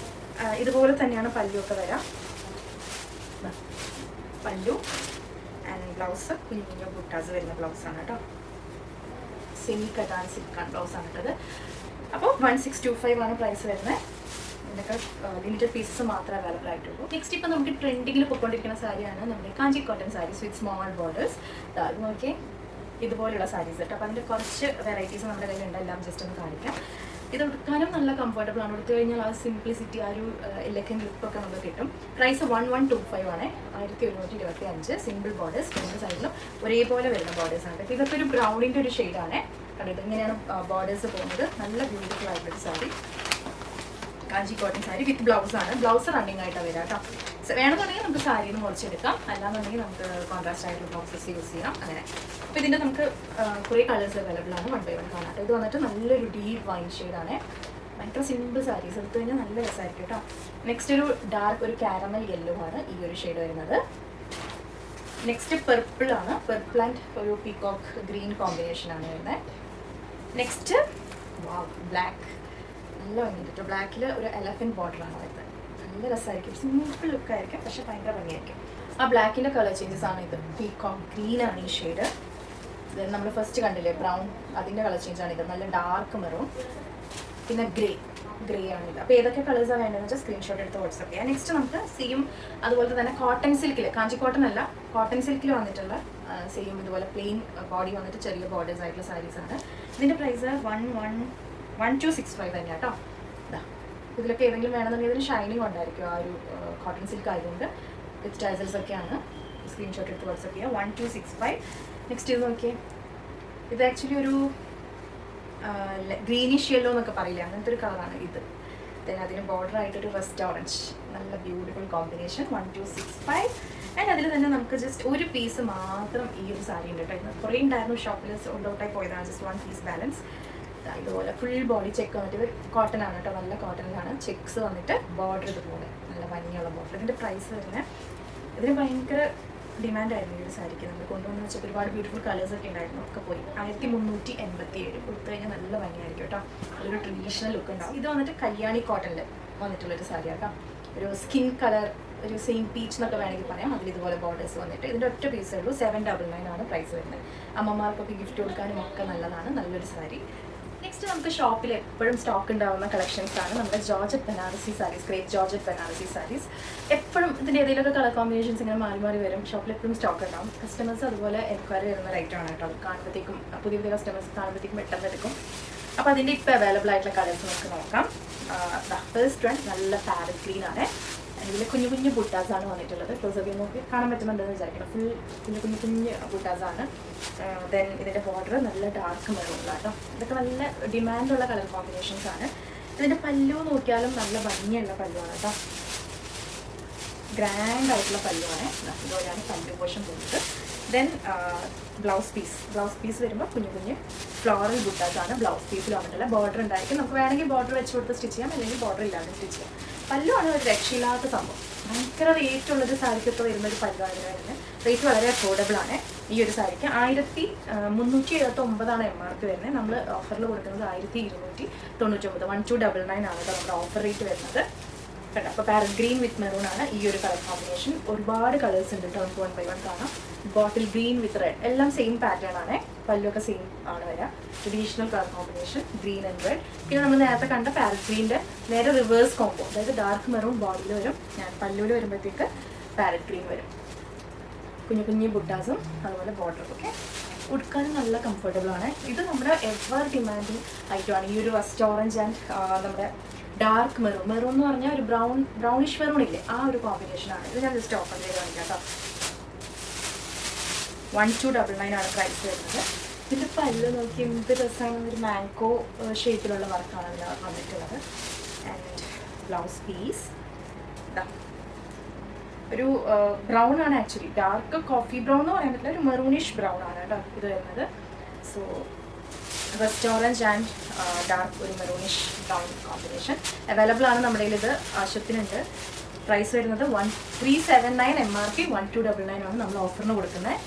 ഇതുപോലെ തന്നെയാണ് പല്ലുവൊക്കെ വരാം. പല്ലു ആൻഡ് ബ്ലൗസ് കുഞ്ഞു കുഞ്ഞു ബുട്ടാസ് വരുന്ന ബ്ലൗസാണ് കേട്ടോ. സെമി കട്ടാൻ സിൽക്കാണ് ബ്ലൗസാണ് കേട്ടത്. അപ്പോൾ 1625 ആണ് പ്രൈസ് വരുന്നത്. ഇതിനൊക്കെ ലിമിറ്റഡ് പീസസ് മാത്രമേ അവൈലബിൾ ആയിട്ടുള്ളൂ. നെക്സ്റ്റ് ഇപ്പോൾ നമുക്ക് ട്രെൻഡിങ്ങിൽ പോയിക്കൊണ്ടിരിക്കുന്ന സാരിയാണ് നമ്മുടെ Kanchi cotton saris with small borders. അത് നോക്കിയേ, ഇതുപോലുള്ള സാരീസ് കേട്ടോ. അപ്പോൾ അതിൻ്റെ കുറച്ച് വെറൈറ്റീസ് നമ്മുടെ കയ്യിലുണ്ട്, എല്ലാം ജസ്റ്റ് ഒന്ന് കാണിക്കാം. ഇത് ഉടുക്കാനും നല്ല കംഫർട്ടബിൾ ആണ്. എടുത്തു കഴിഞ്ഞാൽ ആ സിംപ്ലിസിറ്റി, ആ ഒരു എലഗൻ ലുക്കൊക്കെ നമുക്ക് കിട്ടും. പ്രൈസ് 1125 ആണ്, 1125. സിംഗിൾ ബോർഡേഴ്സ്, രണ്ട് സൈഡിലും ഒരേപോലെ വരുന്ന ബോർഡേഴ്സ് ആണ്. അപ്പോൾ ഇതൊക്കെ ഒരു ബ്രൗണിൻ്റെ ഒരു ഷെയ്ഡാണ്. കാരണം ഇതിങ്ങനെയാണ് ബോർഡേഴ്സ് പോകുന്നത്. നല്ല ബ്യൂട്ടിഫുൾ ആയിട്ടൊരു സാരി, കാഞ്ചി കോട്ടൺ സാരി വിത്ത് ബ്ലൗസ് ആണ്. ബ്ലൗസ് റണ്ണിങ് ആയിട്ടാണ് വരിക കേട്ടോ. വേണമെന്നുണ്ടെങ്കിൽ നമുക്ക് സാരിയിൽ നിന്ന് മുറിച്ചെടുക്കാം, അല്ലാന്നുണ്ടെങ്കിൽ നമുക്ക് കോൺട്രാസ്റ്റ് ആയിട്ടുള്ള ബ്ലൗസസ് യൂസ് ചെയ്യാം അങ്ങനെ. അപ്പോൾ ഇതിൻ്റെ നമുക്ക് കുറേ കളേഴ്സ് അവൈലബിൾ ആണ്. 1 by 1 കാണാം. ഇത് വന്നിട്ട് നല്ലൊരു ഡീപ്പ് വൈൻ ഷെയ്ഡാണ്. ഭയങ്കര സിമ്പിൾ സാരീസ് എടുത്തു കഴിഞ്ഞാൽ നല്ല രസമായിരിക്കും കേട്ടോ. നെക്സ്റ്റ് ഒരു ഡാർക്ക് ഒരു കാരമൽ യെല്ലോ ആണ് ഈ ഒരു ഷെയ്ഡ് വരുന്നത്. നെക്സ്റ്റ് പെർപ്പിൾ ആണ്, പെർപ്പിൾ ആൻഡ് ഒരു പീകോക്ക് ഗ്രീൻ കോമ്പിനേഷൻ ആണ് വരുന്നത്. നെക്സ്റ്റ് ബ്ലാക്ക്, നല്ല ഭംഗിയിട്ട് ബ്ലാക്കിൽ ഒരു എലഫൻറ്റ് ബോർഡറാണ് വരുന്നത്. നല്ല രസമായിരിക്കും, സിമ്പിൾ ലുക്കായിരിക്കും, പക്ഷെ ഭയങ്കര ഭംഗിയായിരിക്കും. ആ ബ്ലാക്കിൻ്റെ കളർ ചേഞ്ചസ് ആണ് ഇത്. പീകോക്ക് ഗ്രീൻ ആണ് ഈ ഷെയ്ഡ്. ഇത് നമ്മൾ ഫസ്റ്റ് കണ്ടില്ലേ ബ്രൗൺ, അതിൻ്റെ കളർ ചേഞ്ച് ആണ് ഇത്. നല്ല ഡാർക്ക് മെറൂൺ, പിന്നെ ഗ്രേ ആണ് ഇത്. അപ്പോൾ ഏതൊക്കെ കളേഴ്സാണ് വേണ്ടതെന്ന് വെച്ചാൽ സ്ക്രീൻഷോട്ട് എടുത്ത് വാട്സപ്പ് ചെയ്യാം. നെക്സ്റ്റ് നമുക്ക് സെയിം അതുപോലെ തന്നെ കോട്ടൺ സിൽക്കിൽ, കാഞ്ചി കോട്ടൺ അല്ല കോട്ടൺ സിൽക്കിൽ വന്നിട്ടുള്ള സെയിം ഇതുപോലെ പ്ലെയിൻ ബോഡി വന്നിട്ട് ചെറിയ ബോർഡേഴ്സ് ആയിട്ടുള്ള സാരീസാണ്. ഇതിൻ്റെ പ്രൈസ് 1265 തന്നെയാണ് കേട്ടോ. ഇതിലൊക്കെ ഏതെങ്കിലും വേണമെന്നുണ്ടെങ്കിൽ ഇതിന് ഷൈനിങ് ഉണ്ടായിരിക്കും ആ ഒരു കോട്ടൺ സിൽക്ക് ആയതുകൊണ്ട്. വിത്ത് ടൈസൽസ് ഒക്കെയാണ്. സ്ക്രീൻഷോട്ട് എടുത്ത് വാട്സപ്പ് ചെയ്യുക. 1265. നെക്സ്റ്റ് ഇത് നോക്കിയേ, ഇത് ആക്ച്വലി ഒരു ഗ്രീനിഷ് യെല്ലോ എന്നൊക്കെ പറയില്ലേ, അങ്ങനത്തെ ഒരു കളറാണ് ഇത്. അതിന് ബോർഡർ ആയിട്ടൊരു റെസ്റ്റ് ഓറഞ്ച്, നല്ല ബ്യൂട്ടിഫുൾ കോമ്പിനേഷൻ. 1265. ആൻഡ് അതിൽ തന്നെ നമുക്ക് ജസ്റ്റ് ഒരു പീസ് മാത്രം ഈ ഒരു സാരി ഉണ്ട് കേട്ടോ. ഇന്ന് കുറേ ഉണ്ടായിരുന്നു, ഷോപ്പിൽ സോൾഡ് ഔട്ടായി പോയതാണ്. Just 1 piece balance. ഇതുപോലെ ഫുൾ ബോഡി ചെക്ക് വന്നിട്ട് കോട്ടൺ ആണ് കേട്ടോ, നല്ല കോട്ടണിലാണ്. ചെക്സ് വന്നിട്ട് ബോർഡർ ഇതുപോലെ നല്ല ഭംഗിയുള്ള ബോർഡർ. ഇതിൻ്റെ പ്രൈസ് വരുന്നത്, ഇതിന് ഭയങ്കര ഡിമാൻഡായിരുന്നു ഈ ഒരു സാരിക്ക്. നമ്മൾ കൊണ്ടുവന്ന് വെച്ചാൽ ഒരുപാട് ബ്യൂട്ടിഫുൾ കളേഴ്സ് ഒക്കെ ഉണ്ടായിരുന്നു, ഒക്കെ പോയി. 1387 കൊടുത്തു കഴിഞ്ഞാൽ നല്ല ഭംഗിയായിരിക്കും കേട്ടോ. അതൊരു ട്രഡീഷണൽ ലുക്ക് ഉണ്ടാവും. ഇത് വന്നിട്ട് കല്യാണി കോട്ടണിൽ വന്നിട്ടുള്ളൊരു സാരി കേട്ടോ. ഒരു സ്കിൻ കളർ, ഒരു സെയിം പീച്ച് എന്നൊക്കെ വേണമെങ്കിൽ പറയാം. അതിൽ ഇതുപോലെ ബോർഡേഴ്സ് വന്നിട്ട് ഇതിൻ്റെ ഒറ്റ പീസേ ഉള്ളൂ. 799 ആണ് പ്രൈസ് വരുന്നത്. അമ്മമാർക്കൊക്കെ ഗിഫ്റ്റ് കൊടുക്കാനും ഒക്കെ നല്ലതാണ്, നല്ലൊരു സാരി. നെക്സ്റ്റ് നമുക്ക് ഷോപ്പിൽ എപ്പോഴും സ്റ്റോക്ക് ഉണ്ടാവുന്ന കളക്ഷൻസ് ആണ് നമ്മുടെ georgette Banarasi saris, crepe georgette Banarasi saris. എപ്പോഴും ഇതിൻ്റെ ഏതെങ്കിലുമൊക്കെ കളർ കോമ്പിനേഷൻസ് ഇങ്ങനെ മാറി മാറി വരും. ഷോപ്പിൽ എപ്പോഴും സ്റ്റോക്ക് ഉണ്ടാവും. കസ്റ്റമേഴ്സ് അതുപോലെ എൻക്വയറി വരുന്ന റൈറ്റാണ് കേട്ടോ. കാണുമ്പോഴത്തേക്കും പുതിയ പുതിയ കസ്റ്റമേഴ്സ് കാണുമ്പോഴത്തേക്കും പെട്ടെന്ന് എടുക്കും. അപ്പോൾ അതിൻ്റെ ഇപ്പോൾ അവൈലബിൾ ആയിട്ടുള്ള കളേഴ്സ് നമുക്ക് നോക്കാം. ഫസ്റ്റ് വൺ നല്ല പാരറ്റ് ഗ്രീൻ ആണ്. ഇതിൽ കുഞ്ഞു കുഞ്ഞു ബുട്ടാസാണ് വന്നിട്ടുള്ളത്. ക്ലോസപ്പ് നോക്കി കാണാൻ പറ്റുന്നുണ്ടെന്ന് വിചാരിക്കണം. ഫുൾ കുഞ്ഞു കുഞ്ഞു കുഞ്ഞു ബുട്ടാസാണ്. ദെൻ ഇതിൻ്റെ ബോർഡർ നല്ല ഡാർക്ക് മെറൂണിലാണ് കേട്ടോ. ഇതൊക്കെ നല്ല ഡിമാൻഡുള്ള കളർ കോമ്പിനേഷൻസ് ആണ്. ഇതിൻ്റെ പല്ലു നോക്കിയാലും നല്ല ഭംഗിയുള്ള പല്ലുവാണ് കേട്ടോ. ഗ്രാൻഡ് ആയിട്ടുള്ള പല്ലുവാണ്. ഇതുപോലെയാണ് പല്ലു പോർഷൻ പോകുന്നത്. ദെൻ ബ്ലൗസ് പീസ് വരുമ്പോൾ കുഞ്ഞു കുഞ്ഞ് ഫ്ലോറൽ ബുട്ടാസാണ് ബ്ലൗസ് പീസിൽ വന്നിട്ടുള്ള. ബോർഡർ ഉണ്ടായിരിക്കും. നമുക്ക് വേണമെങ്കിൽ ബോർഡർ വെച്ച് കൊടുത്ത് സ്റ്റിച്ച് ചെയ്യാം, അല്ലെങ്കിൽ ബോർഡർ ഇല്ലാതെ സ്റ്റിച്ച് ചെയ്യാം. പല്ലുവാണ് ഒരു രക്ഷയില്ലാത്ത സംഭവം. ഭയങ്കര റേറ്റ് ഉള്ളൊരു സാരിക്കൊക്കെ വരുന്നൊരു പല്ലുവാണ് വരുന്നത്. റേറ്റ് വളരെ അഫോർഡബിൾ ആണ് ഈ ഒരു സാരിക്ക്. 1379 MRP വരുന്നത്. നമ്മൾ ഓഫറിൽ കൊടുക്കുന്നത് 1299. 1299 ആണ് കേട്ടോ നമ്മുടെ ഓഫർ റേറ്റ് വരുന്നത്. കേട്ടോ. അപ്പോൾ പാരറ്റ് ഗ്രീൻ വിത്ത് മെറൂൺ ആണ് ഈ ഒരു കളർ കോമ്പിനേഷൻ. ഒരുപാട് കളേഴ്സ് ഉണ്ട് കേട്ടോ. നമുക്ക് 1 by 1 കാണാം. ബോട്ടിൽ ഗ്രീൻ വിത്ത് റെഡ്, എല്ലാം സെയിം പാറ്റേൺ ആണ്. പല്ലൊക്കെ സെയിം ആണ് വരിക. Traditional colour combination green and red. പിന്നെ നമ്മൾ നേരത്തെ കണ്ട പാരറ്റ് ഗ്രീൻ്റെ നേരെ റിവേഴ്സ് കോംബോ, അതായത് ഡാർക്ക് മെറൂൺ ബോഡിയിൽ വരും, ഞാൻ പല്ലുവിൽ വരുമ്പോഴത്തേക്ക് പാരറ്റ് ഗ്രീൻ വരും. കുഞ്ഞു കുഞ്ഞു ബുട്ടാസും അതുപോലെ ബോർഡറും ഒക്കെ ഉടുക്കാനും നല്ല കംഫർട്ടബിൾ ആണ്. ഇത് നമ്മുടെ എവർ ഡിമാൻഡിങ് ഐറ്റമാണ്. ഈ ഒരു റസ്റ്റ് ഓറഞ്ച് ആൻഡ് നമ്മുടെ ഡാർക്ക് മെറൂൺ എന്ന് പറഞ്ഞാൽ ഒരു ബ്രൗണിഷ് മെറൂൺ ഇല്ലേ, ആ ഒരു കോമ്പിനേഷനാണ്. ഇത് ഞാൻ ജസ്റ്റ് ഓപ്പൺ ചെയ്ത് കാണിക്കാം കേട്ടോ. 1299 ആണ് പ്രൈസ് വരുന്നത്. ഇതിൻ്റെ പല്ല് നോക്കി എന്ത് രസമാണ്. ഒരു മാംഗോ ഷേപ്പിലുള്ള വർക്കാണ് അതിൽ വന്നിട്ടുള്ളത്. ആൻഡ് ബ്ലൗസ് പീസ് ഒരു ബ്രൗൺ ആണ്. ആക്ച്വലി ഡാർക്ക് കോഫി ബ്രൗൺ എന്ന് പറയാൻ പറ്റില്ല, ഒരു മെറൂണിഷ് ബ്രൗൺ ആണ് കേട്ടോ ഇത് വരുന്നത്. So rest orange and dark ഒരു മെറൂണിഷ് ബ്രൗൺ കോമ്പിനേഷൻ അവൈലബിൾ ആണ് നമ്മുടെ കയ്യിൽ. ഇത് ആവശ്യത്തിനുണ്ട്. പ്രൈസ് വരുന്നത് 1379 MRP. 1299 ആണ് നമ്മൾ ഓഫറിന് കൊടുക്കുന്നത്.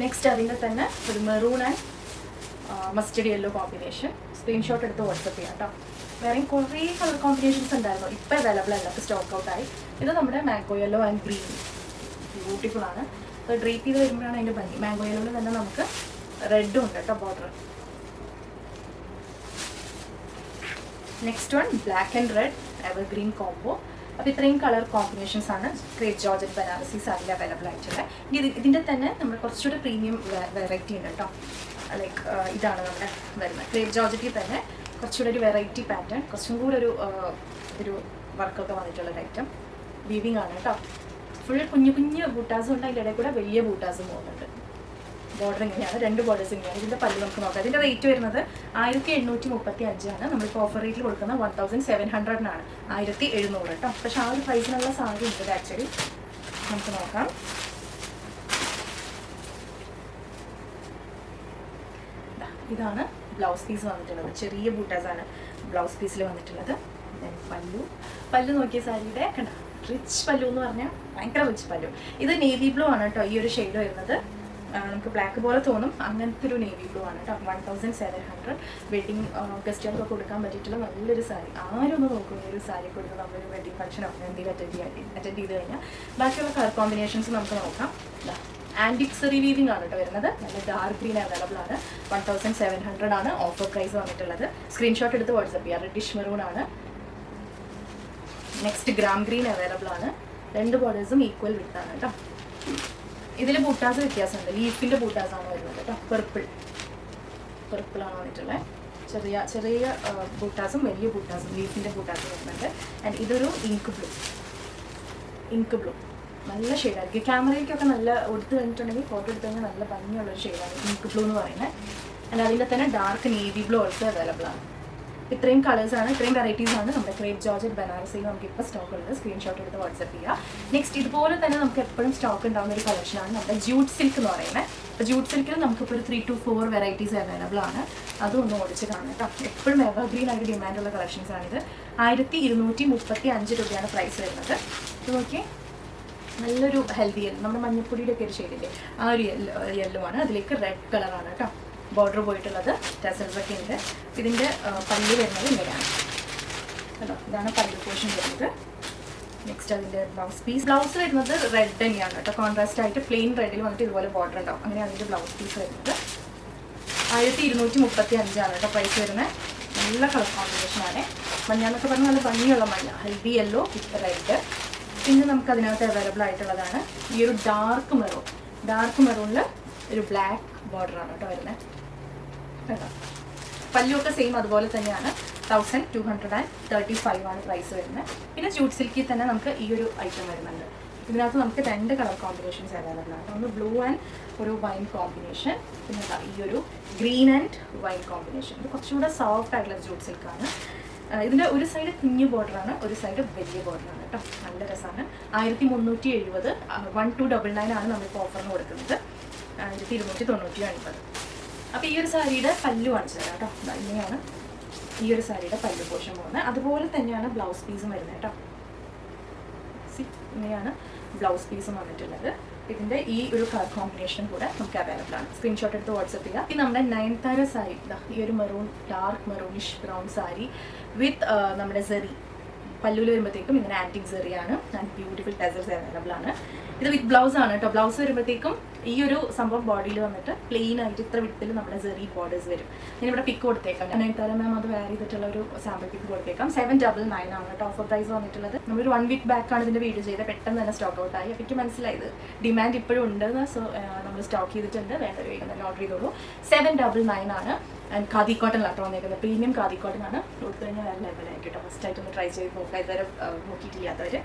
നെക്സ്റ്റ് അതിൻ്റെ തന്നെ ഒരു maroon and mustard yellow combination. Screenshot എടുത്ത് വാട്സപ്പ് ചെയ്യാം കേട്ടോ. വേറെയും കുറേ കളർ കോമ്പിനേഷൻസ് ഉണ്ടായിരുന്നു, ഇപ്പോൾ അവൈലബിൾ അല്ല, അപ്പോൾ സ്റ്റോക്ക് ഔട്ട് ആയി. ഇത് നമ്മുടെ mango yellow and green, beautiful ആണ്. അപ്പോൾ ഡ്രേപ്പ് ചെയ്ത് വരുമ്പോഴാണ് അതിൻ്റെ ഭംഗി. മാംഗോ യെല്ലോയിൽ തന്നെ നമുക്ക് റെഡും ഉണ്ട് കേട്ടോ border. Next one black and red ever green combo. അപ്പോൾ ഇത്രയും കളർ കോമ്പിനേഷൻസ് ആണ് ക്രേപ്പ് ജോർജറ്റ് ബനാറസി സാരിയിൽ അവൈലബിൾ ആയിട്ടുള്ളത്. ഇതിൻ്റെ തന്നെ നമ്മൾ കുറച്ചുകൂടെ പ്രീമിയം വെറൈറ്റി ഉണ്ട് കേട്ടോ. ലൈക്ക് ഇതാണ് നമ്മുടെ വരുന്നത് ക്രേപ്പ് ജോർജറ്റിൽ തന്നെ കുറച്ചുകൂടെ ഒരു വെറൈറ്റി പാറ്റേൺ, കുറച്ചും കൂടെ ഒരു വർക്കൊക്കെ വന്നിട്ടുള്ളൊരു ഐറ്റം. വീവിങ് ആണ് കേട്ടോ. ഫുൾ കുഞ്ഞു കുഞ്ഞു ബൂട്ടാസും ഉണ്ട്, അതിൻ്റെ ഇടയിൽ കൂടെ വലിയ ബൂട്ടാസും പോകുന്നുണ്ട്. ബോർഡർ ഇങ്ങനെയാണ്, 2 ബോർഡേഴ്സ് ഇങ്ങനെയാണ്. ഇതിൻ്റെ പല്ല് നമുക്ക് നോക്കാം. ഇതിൻ്റെ റേറ്റ് വരുന്നത് 1835 ആണ്. നമ്മളിപ്പോൾ ഓഫർ റേറ്റിൽ കൊടുക്കുന്നത് 1700 1700 കേട്ടോ. പക്ഷെ ആ ഒരു പ്രൈസിനുള്ള സാധനം ഉണ്ട് ആക്ച്വലി. നമുക്ക് നോക്കാം. ഇതാണ് ബ്ലൗസ് പീസ് വന്നിട്ടുള്ളത്. ചെറിയ ബൂട്ടാസാണ് ബ്ലൗസ് പീസിൽ വന്നിട്ടുള്ളത്. പല്ലു നോക്കിയ സാരിയുടെ കണ്ട റിച്ച് പല്ലു എന്ന് പറഞ്ഞാൽ ഭയങ്കര റിച്ച് പല്ലു. ഇത് നേവി ബ്ലൂ ആണ് കേട്ടോ. ഈ ഒരു ഷെയ്ഡ് വരുന്നത് നമുക്ക് ബ്ലാക്ക് പോലെ തോന്നും, അങ്ങനത്തെ ഒരു നേവി ബ്ലൂ ആണ് കേട്ടോ. 1700 വെഡിങ് ഗസ്റ്റുകൾക്ക് കൊടുക്കാൻ പറ്റിയിട്ടുള്ള നല്ലൊരു സാരി. ആരും ഒന്ന് നോക്കും ഈ ഒരു സാരി കൊടുത്ത് നമ്മളൊരു വെഡിങ് ഫംഗ്ഷനോ എന്തെങ്കിലും അറ്റൻഡ് ചെയ്ത് കഴിഞ്ഞാൽ. ബാക്കിയുള്ള കളർ കോമ്പിനേഷൻസ് നമുക്ക് നോക്കാം. ആൻറ്റിക് സെറി വീവിംഗ് ആണ് കേട്ടോ വരുന്നത്. നല്ല ഡാർക്ക് ഗ്രീൻ അവൈലബിൾ ആണ്. 1700 ആണ് ഓഫർ പ്രൈസ് വന്നിട്ടുള്ളത്. സ്ക്രീൻഷോട്ട് എടുത്ത് വാട്സപ്പ് ചെയ്യാം. റെഡിഷ് മെറൂൺ ആണ്. നെക്സ്റ്റ് ഗ്രാം ഗ്രീൻ അവൈലബിൾ ആണ്. 2 ബോർഡേഴ്സും ഈക്വൽ വിത്ത് ആണ് കേട്ടോ. ഇതിൽ ബൂട്ടാസ് വ്യത്യാസമുണ്ട്. ലീഫിൻ്റെ ബൂട്ടാസാണ് വരുന്നത് കേട്ടോ. പെർപ്പിളാണ് വന്നിട്ടുള്ളത്. ചെറിയ ചെറിയ ബൂട്ടാസും വലിയ ബൂട്ടാസും ലീഫിൻ്റെ ബൂട്ടാസും വരുന്നുണ്ട്. ആൻഡ് ഇതൊരു ഇങ്ക് ബ്ലൂ നല്ല ഷെയ്ഡായിരിക്കും. ക്യാമറയ്ക്കൊക്കെ നല്ല എടുത്ത് കഴിഞ്ഞിട്ടുണ്ടെങ്കിൽ ഫോട്ടോ എടുത്ത് കഴിഞ്ഞാൽ നല്ല ഭംഗിയുള്ളൊരു ഷെയ്ഡാണ് ഇങ്ക് ബ്ലൂ എന്ന് പറയുന്നത്. ആൻഡ് അതിൻ്റെ തന്നെ dark navy blue also available ആണ്. ഇത്രയും കളേഴ്സാണ്, ഇത്രയും വെറൈറ്റീസാണ് നമ്മുടെ ക്രേപ്പ് ജോർജറ്റ് ബനാറസിയിൽ നമുക്ക് ഇപ്പോൾ സ്റ്റോക്ക് ഉള്ളത്. സ്ക്രീൻഷോട്ട് എടുത്ത് വാട്സപ്പ് ചെയ്യുക. നെക്സ്റ്റ് ഇതുപോലെ തന്നെ നമുക്ക് എപ്പോഴും സ്റ്റോക്ക് ഉണ്ടാകുന്ന ഒരു കളക്ഷനാണ് നമ്മുടെ ജൂട്ട് സിൽക്ക് എന്ന് പറയുന്നത്. അപ്പോൾ ജൂട്ട് സിൽക്കിൽ നമുക്കിപ്പോൾ ഒരു 3 to 4 വെറൈറ്റീസ് അവൈലബിൾ ആണ്. അതൊന്ന് ഓടിച്ച് കാണാം കേട്ടോ. എപ്പോഴും എവർഗ്രീൻ ആയിട്ട് ഡിമാൻഡുള്ള കളക്ഷൻസാണിത്. 1235 രൂപയാണ് പ്രൈസ് വരുന്നത്. ഇത് നോക്കി നല്ലൊരു ഹെൽത്തി യെല്ലോ, നമ്മുടെ മഞ്ഞപ്പൊടിയുടെ ഒക്കെ ഒരു ഷെയ്ഡില്ലേ ആ ഒരു യെല്ലോ ആണ്. അതിലേക്ക് റെഡ് കളറാണ് കേട്ടോ ബോർഡർ പോയിട്ടുള്ളത്. ടെസൽസ് ഒക്കെ ഉണ്ട്. ഇതിൻ്റെ പല്ല് വരുന്നത് ഇങ്ങനെയാണ് കേട്ടോ. ഇതാണ് പല്ല് പോർഷൻ വരുന്നത്. നെക്സ്റ്റ് അതിൻ്റെ ബ്ലൗസ് വരുന്നത് റെഡ് തന്നെയാണ് കേട്ടോ. കോൺട്രാസ്റ്റ് ആയിട്ട് പ്ലെയിൻ റെഡിൽ വന്നിട്ട് ഇതുപോലെ ബോർഡർ ഉണ്ടാവും. അങ്ങനെയാണ് അതിൻ്റെ ബ്ലൗസ് പീസ് വരുന്നത്. 1235 ആണ് കേട്ടോ പ്രൈസ് വരുന്നത്. നല്ല കളർ കോമ്പിനേഷനാണ്. മഞ്ഞ എന്നൊക്കെ പറഞ്ഞാൽ നല്ല ഭംഗിയുള്ള മഞ്ഞ, ഹെൽത്തി യെല്ലോ വിത്ത് റെഡ്. പിന്നെ നമുക്ക് അതിനകത്ത് അവൈലബിൾ ആയിട്ടുള്ളതാണ് ഈ ഒരു ഡാർക്ക് മെറൂണിൽ ഒരു ബ്ലാക്ക് ബോർഡറാണ് കേട്ടോ വരുന്നത് കേട്ടോ. പല്ലുമൊക്കെ സെയിം അതുപോലെ തന്നെയാണ്. 1235 ആണ് പ്രൈസ് വരുന്നത്. പിന്നെ ജൂട്ട് സിൽക്കിൽ തന്നെ നമുക്ക് ഈ ഒരു ഐറ്റം വരുന്നുണ്ട്. ഇതിനകത്ത് നമുക്ക് 2 കളർ കോമ്പിനേഷൻസ് അവൈലബിൾ ആണ്. ഒന്ന് ബ്ലൂ ആൻഡ് ഒരു വൈൻ കോമ്പിനേഷൻ, പിന്നെ ഈ ഒരു ഗ്രീൻ ആൻഡ് വൈൻ കോമ്പിനേഷൻ. ഇത് കുറച്ചുകൂടെ സോഫ്റ്റ് ആയിട്ടുള്ള ജൂട്ട് സിൽക്കാണ്. ഇതിൻ്റെ ഒരു സൈഡ് കുഞ്ഞു ബോർഡറാണ്, ഒരു സൈഡ് വലിയ ബോർഡറാണ് കേട്ടോ. നല്ല രസമാണ്. 1370 1299 ആണ് നമ്മളിപ്പോൾ ഓഫറിന് കൊടുക്കുന്നത്. 1299. അപ്പോൾ ഈ ഒരു സാരിയുടെ പല്ലു കാണിച്ചു തരാം കേട്ടോ. ഇങ്ങനെയാണ് ഈ ഒരു സാരിയുടെ പല്ലു പോർഷൻ പോകുന്നത്. അതുപോലെ തന്നെയാണ് ബ്ലൗസ് പീസും വരുന്നത് കേട്ടോ. ഇങ്ങനെയാണ് ബ്ലൗസ് പീസും വന്നിട്ടുള്ളത്. ഇതിൻ്റെ ഈ ഒരു കളർ കോമ്പിനേഷനും കൂടെ നമുക്ക് അവൈലബിൾ ആണ്. സ്ക്രീൻഷോട്ട് എടുത്ത് വാട്സപ്പ് ചെയ്യുക. ഈ നമ്മുടെ നയൻതാര സാരി, ഈ ഒരു maroon dark maroonish brown sari with നമ്മുടെ സെറി പല്ലുവിൽ വരുമ്പോഴത്തേക്കും ഇങ്ങനെ ആൻറ്റിക് സെറിയാണ്. ആൻഡ് ബ്യൂട്ടിഫുൾ ടെസൽസ് അവൈലബിൾ ആണ്. ഇത് വിത്ത് ബ്ലൗസ് ആണ് കേട്ടോ. ബ്ലൗസ് വരുമ്പോഴത്തേക്കും ഈ ഒരു സംഭവം ബോഡിയിൽ വന്നിട്ട് പ്ലെയിൻ ആയിട്ട് ഇത്ര വിട്ടിൽ നമ്മുടെ സെറി ബോർഡേഴ്സ് വരും. ഞാനിവിടെ പിക്ക് കൊടുത്തേക്കാം. നയൻതാര മാം അത് വെയർ ചെയ്തിട്ടുള്ള ഒരു സാമ്പിൾ പിക്ക് കൊടുത്തേക്കാം. 799 ആണ് കേട്ടോ ഓഫർ പ്രൈസ് വന്നിട്ടുള്ളത്. നമ്മളൊരു 1 week ബാക്കാണ് ഇതിൻ്റെ വീഡിയോ ചെയ്തത്. പെട്ടെന്ന് തന്നെ സ്റ്റോക്ക് ഔട്ട് ആയി. അപ്പോൾ എനിക്ക് മനസ്സിലായത് ഡിമാൻഡ് ഇപ്പോഴും ഉണ്ടെന്ന്. സോ നമ്മൾ സ്റ്റോക്ക് ചെയ്തിട്ടുണ്ട്. വേണ്ട വേഗം തന്നെ ഓർഡർ ചെയ്തോളൂ. 799 ആണ്. ആൻഡ് ഖാദി കോട്ടൺ ആട്ടോ വന്നേക്കുന്നത്. പ്രീമിയം ഖാദി കോട്ടൺ ആണ്. കൊടുത്തു കഴിഞ്ഞാൽ വേറെ ലെവലായിരിക്കും കേട്ടോ. ഫസ്റ്റ് ആയിട്ട് ഒന്ന് ട്രൈ ചെയ്ത് നോക്കാം ഇതുവരെ നോക്കിയിട്ടില്ലാത്തവർ.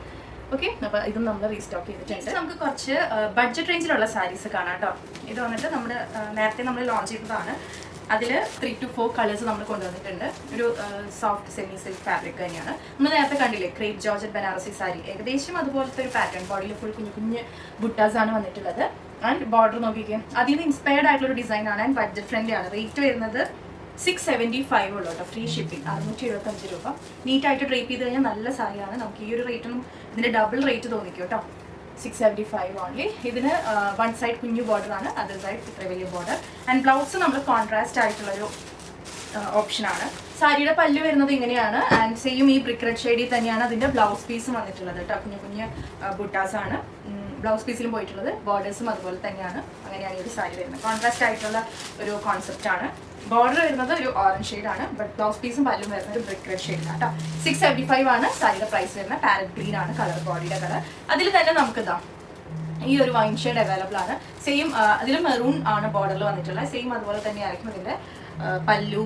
ഓക്കെ, അപ്പോൾ ഇതും നമ്മൾ റീസ്റ്റോക്ക് ചെയ്തിട്ടുണ്ട്. നമുക്ക് കുറച്ച് ബഡ്ജറ്റ് റേഞ്ചിലുള്ള സാരീസ് കാണാം കേട്ടോ. ഇത് വന്നിട്ട് നമ്മൾ നേരത്തെ നമ്മൾ ലോഞ്ച് ചെയ്തതാണ്. അതിൽ 3 to 4 കളേഴ്സ് നമ്മൾ കൊണ്ടുവന്നിട്ടുണ്ട്. ഒരു സോഫ്റ്റ് സെമി സിൽക്ക് ഫാബ്രിക് തന്നെയാണ്. നമ്മൾ നേരത്തെ കണ്ടില്ലേ ക്രേപ്പ് ജോർജറ്റ് ബനാറസി സാരി, ഏകദേശം അതുപോലത്തെ ഒരു പാറ്റേൺ. ബോഡിയിൽ ഫുൾ കുഞ്ഞു ബുട്ടാസ് ആണ് വന്നിട്ടുള്ളത്. ആൻഡ് ബോർഡർ നോക്കിക്കുക, അതിൽ നിന്ന് ഇൻസ്പയർഡ് ആയിട്ടുള്ള ഒരു ഡിസൈൻ ആണ്. ആൻഡ് ബഡ്ജറ്റ് ഫ്രണ്ട്ലി ആണ്. റേറ്റ് വരുന്നത് 675 ഉള്ളൂ കേട്ടോ. ഫ്രീ ഷിപ്പിംഗ് 675 രൂപ. നീറ്റായിട്ട് ഡ്രേപ്പ് ചെയ്ത് കഴിഞ്ഞാൽ നല്ല സാരിയാണ്. നമുക്ക് ഈ ഒരു റേറ്റൊന്നും ഇതിൻ്റെ ഡബിൾ റേറ്റ് തോന്നിക്കും കേട്ടോ. 675 ഓൺലി. ഇതിന് വൺ സൈഡ് കുഞ്ഞു ബോർഡർ ആണ്, അതർ സൈഡ് ഇത്ര വലിയ ബോർഡർ. ആൻഡ് ബ്ലൗസ് നമ്മൾ കോൺട്രാസ്റ്റ് ആയിട്ടുള്ളൊരു ഓപ്ഷനാണ്. സാരിയുടെ പല്ല് വരുന്നത് ഇങ്ങനെയാണ്. ആൻഡ് സെയിം ഈ ബ്രിക്ക് റെഡ് ഷെയ്ഡിൽ തന്നെയാണ് അതിൻ്റെ ബ്ലൗസ് പീസ് വന്നിട്ടുള്ളത് കേട്ടോ. കുഞ്ഞു കുഞ്ഞ് ബുട്ടാസാണ് ബ്ലൗസ് പീസിലും പോയിട്ടുള്ളത്. ബോർഡേഴ്സും അതുപോലെ തന്നെയാണ്. അങ്ങനെയാണ് ഈ ഒരു സാരി വരുന്നത്. കോൺട്രാസ്റ്റ് ആയിട്ടുള്ള ഒരു കോൺസെപ്റ്റ് ആണ്. ബോർഡർ വരുന്നത് ഒരു ഓറഞ്ച് ഷെയ്ഡാണ്, ബട്ട് ബ്ലൗസ് പീസും പല്ലും വരുന്നത് ഒരു ബ്രിക്ക് റെഡ് ഷെയ്ഡാണ് കേട്ടോ. 675 ആണ് സാരിയുടെ പ്രൈസ് വരുന്നത്. പാരറ്റ് ഗ്രീൻ ആണ് കളർ, ബോഡിയുടെ കളർ. അതിൽ തന്നെ നമുക്ക് ഇതാ ഈ ഒരു വൈൻ ഷെയ്ഡ് അവൈലബിൾ ആണ്. സെയിം അതിൽ മെറൂൺ ആണ് ബോർഡറിൽ വന്നിട്ടുള്ളത്. സെയിം അതുപോലെ തന്നെ ആയിരിക്കും ഇതിൻ്റെ പല്ലു,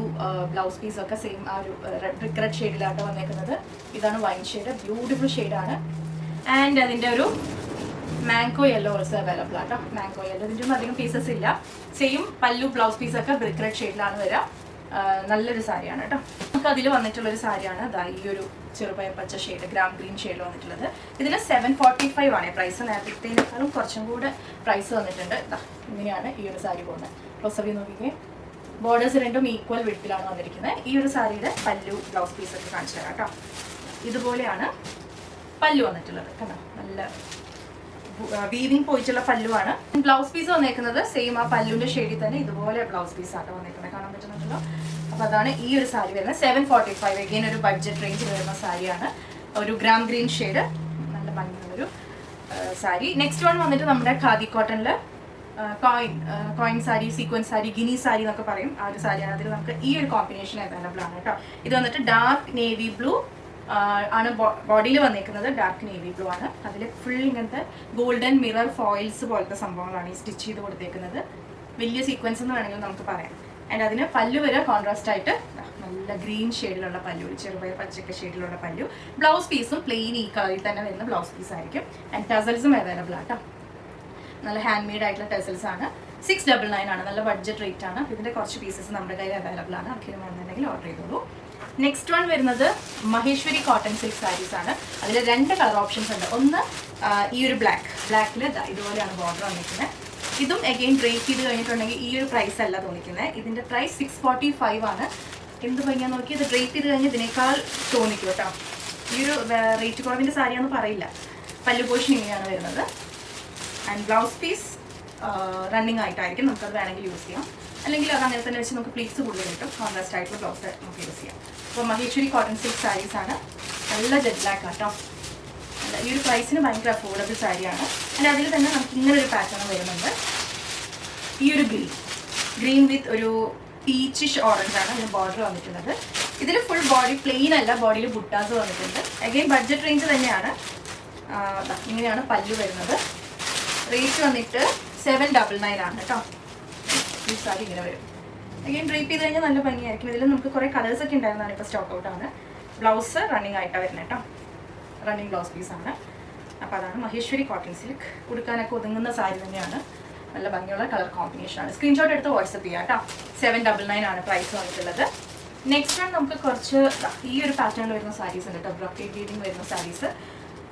ബ്ലൗസ് പീസൊക്കെ സെയിം ആ ഒരു ബ്രിക്ക് റെഡ് ഷെയ്ഡിലാണ് വന്നേക്കുന്നത്. ഇതാണ് വൈൻ ഷെയ്ഡ്, ബ്യൂട്ടിഫുൾ ഷെയ്ഡാണ്. ആൻഡ് അതിൻ്റെ ഒരു മാംഗോ യെല്ലോ ഓൾസോ അവൈലബിൾ ആട്ടോ. മാംഗോ യെല്ലോ ഇതിൻ്റെ ഒന്നും അധികം പീസസ് ഇല്ല. സെയിം പല്ലു ബ്ലൗസ് പീസൊക്കെ ബ്രിക്ക് റെഡ് ഷെയ്ഡിലാണ് വരിക. നല്ലൊരു സാരിയാണ് കേട്ടോ. നമുക്ക് അതിൽ വന്നിട്ടുള്ളൊരു സാരിയാണ് ഇതാ ഈ ഒരു ചെറുപയർ പച്ച ഷെയ്ഡ്, ഗ്രാം ഗ്രീൻ ഷെയ്ഡ് വന്നിട്ടുള്ളത്. ഇതിന് 745 ആണ് പ്രൈസ്. നേരത്തേക്കാളും കുറച്ചും കൂടെ പ്രൈസ് വന്നിട്ടുണ്ട്. ഇതാ ഇങ്ങനെയാണ് ഈ ഒരു സാരി പോകുന്നത്. ക്ലോസപ്പ് നോക്കിക്കേ, ബോർഡേഴ്സ് രണ്ടും ഈക്വൽ വിഡ്ത്തിലാണ് വന്നിരിക്കുന്നത്. ഈ ഒരു സാരിയുടെ പല്ലു ബ്ലൗസ് പീസൊക്കെ കാണിച്ചു തരാം കേട്ടോ. ഇതുപോലെയാണ് പല്ലു വന്നിട്ടുള്ളത് കണ്ടോ. നല്ല വീവിങ് പോയിട്ടുള്ള പല്ലുവാണ്. ബ്ലൗസ് പീസ് വന്നേക്കുന്നത് സെയിം ആ പല്ലുവിന്റെ ഷെയ്ഡിൽ തന്നെ ഇതുപോലെ ബ്ലൗസ് പീസ് ആട്ടോ വന്നേക്കുന്നത്, കാണാൻ പറ്റുന്നുണ്ടല്ലോ. അപ്പൊ അതാണ് ഈ ഒരു സാരി വരുന്നത്. 745 അഗെയിൻ ഒരു ബഡ്ജറ്റ് റേഞ്ചിൽ വരുന്ന സാരിയാണ്. ഒരു ഗ്രാം ഗ്രീൻ ഷെയ്ഡ്, നല്ല ഭംഗിയുള്ളൊരു സാരി. നെക്സ്റ്റ് വൺ വന്നിട്ട് നമ്മുടെ ഖാദി കോട്ടണില് കോയിൻ സാരി, സീക്വൻസ് സാരി, ഗിനി സാരി എന്നൊക്കെ പറയും. ആ ഒരു സാരിയാണ്. അതിൽ നമുക്ക് ഈ ഒരു കോമ്പിനേഷൻ അവൈലബിൾ ആണ് കേട്ടോ. ഇത് വന്നിട്ട് ഡാർക്ക് നേവി ബ്ലൂ ആണ് ബോഡിയിൽ വന്നേക്കുന്നത്. ഡാർക്ക് നേവി ബ്ലൂ ആണ്. അതിൽ ഫുൾ ഇങ്ങനത്തെ ഗോൾഡൻ മിറർ ഫോയിൽസ് പോലത്തെ സംഭവങ്ങളാണ് ഈ സ്റ്റിച്ച് ചെയ്ത് കൊടുത്തേക്കുന്നത്. വലിയ സീക്വൻസ് എന്ന് വേണമെങ്കിൽ നമുക്ക് പറയാം. ആൻഡ് അതിന് പല്ലു വരെ കോൺട്രാസ്റ്റ് ആയിട്ട് നല്ല ഗ്രീൻ ഷെയ്ഡിലുള്ള പല്ലു, ചെറുപയർ പച്ചക്ക ഷെയ്ഡിലുള്ള പല്ലു. ബ്ലൗസ് പീസും പ്ലെയിൻ ഈ കളറിൽ തന്നെ വരുന്ന ബ്ലൗസ് പീസ് ആയിരിക്കും. ആൻഡ് ടസൽസും അവൈലബിൾ ആട്ടോ. നല്ല ഹാൻഡ് മെയ്ഡ് ആയിട്ടുള്ള ടെസൽസ് ആണ്. 699 ആണ്. നല്ല ബഡ്ജറ്റ് റേറ്റ് ആണ്. ഇതിൻ്റെ കുറച്ച് പീസസ് നമ്മുടെ കയ്യിൽ അവൈലബിൾ ആണ്. ആർക്കെങ്കിലും വേണമെന്നുണ്ടെങ്കിൽ ഓർഡർ ചെയ്തോളൂ. നെക്സ്റ്റ് വൺ വരുന്നത് മഹേശ്വരി കോട്ടൺ സിൽക്ക് സാരീസ് ആണ്. അതിൽ 2 കളർ ഓപ്ഷൻസ് ഉണ്ട്. ഒന്ന് ഈ ഒരു ബ്ലാക്കിൽ ഇതുപോലെയാണ് ബോർഡർ വന്നിരിക്കുന്നത്. ഇതും അഗെയിൻ റേറ്റ് ചെയ്ത് കഴിഞ്ഞിട്ടുണ്ടെങ്കിൽ ഈ ഒരു പ്രൈസ് അല്ല തോന്നിക്കുന്നത്. ഇതിൻ്റെ പ്രൈസ് 645 ആണ്. എന്ത് ഭംഗിയാ നോക്കി. ഇത് റേറ്റ് ചെയ്ത് കഴിഞ്ഞാൽ ഇതിനേക്കാൾ തോന്നിക്കും കേട്ടോ. ഈ ഒരു റേറ്റ് കുറവിൻ്റെ സാരിയാണെന്ന് പറയില്ല. പല്ലു പോഷൻ ഇങ്ങനെയാണ് വരുന്നത്. ആൻഡ് ബ്ലൗസ് പീസ് റണ്ണിങ് ആയിട്ടായിരിക്കും. നമുക്കത് വേണമെങ്കിൽ യൂസ് ചെയ്യാം, അല്ലെങ്കിൽ അത് അങ്ങനെ തന്നെ വെച്ച് നമുക്ക് പ്ലീറ്റ്സ് കൂടുതൽ കിട്ടും. കോൺട്രാസ്റ്റ് ആയിട്ടുള്ള ബ്ലൗസ് നമുക്ക് യൂസ് ചെയ്യാം. അപ്പോൾ മഹേശ്വരി കോട്ടൺ സിൽക്ക് സാരീസ് ആണ്. നല്ല ജെറ്റ് ബ്ലാക്ക് ആട്ടോ. ഈ ഒരു പ്രൈസിന് ഭയങ്കര അഫോർഡബിൾ സാരിയാണ്. ആൻഡ് അതിൽ തന്നെ നമുക്ക് ഇങ്ങനൊരു പാറ്റേൺ വരുന്നുണ്ട്. ഈ ഒരു ഗ്രീൻ വിത്ത് ഒരു പീച്ചിഷ് ഓറഞ്ച് ആണ് ഇതിന് ബോർഡർ വന്നിട്ടുള്ളത്. ഇതിൽ ഫുൾ ബോഡി പ്ലെയിൻ അല്ല, ബോഡിയിൽ ബുട്ടാസ് വന്നിട്ടുണ്ട്. അഗെയിൻ ബഡ്ജറ്റ് റേഞ്ച് തന്നെയാണ്. ഇങ്ങനെയാണ് പല്ലു വരുന്നത്. റേറ്റ് വന്നിട്ട് 799 ആണ് കേട്ടോ. ഈ സാരി ഇങ്ങനെ വരും. അഗെയിൻ ഡ്രേപ്പ് ചെയ്ത് കഴിഞ്ഞാൽ നല്ല ഭംഗിയായിരിക്കും. ഇതിൽ നമുക്ക് കുറേ കളേഴ്സ് ഒക്കെ ഉണ്ടായിരുന്നതാണ്, ഇപ്പോൾ സ്റ്റോക്ക് ഔട്ടാണ്. ബ്ലൗസ് റണ്ണിങ് ആയിട്ടാണ് വരുന്നത് കേട്ടോ. റണ്ണിങ് ബ്ലൗസ് പീസാണ്. അപ്പോൾ അതാണ് മഹേശ്വരി കോട്ടൺ സിൽക്ക്. ഉടുക്കാനൊക്കെ ഒതുങ്ങുന്ന സാരി തന്നെയാണ്. നല്ല ഭംഗിയുള്ള കളർ കോമ്പിനേഷനാണ്. സ്ക്രീൻഷോട്ട് എടുത്ത് വാട്സപ്പ് ചെയ്യാം കേട്ടോ. 799 ആണ് പ്രൈസ് വന്നിട്ടുള്ളത്. നെക്സ്റ്റ് ആണ് നമുക്ക് കുറച്ച് ഈ ഒരു പാറ്റേണിൽ വരുന്ന സാരീസ് ഉണ്ട് കേട്ടോ. ബ്രോക്കേഡ് വീവിംഗ് വരുന്ന സാരീസ്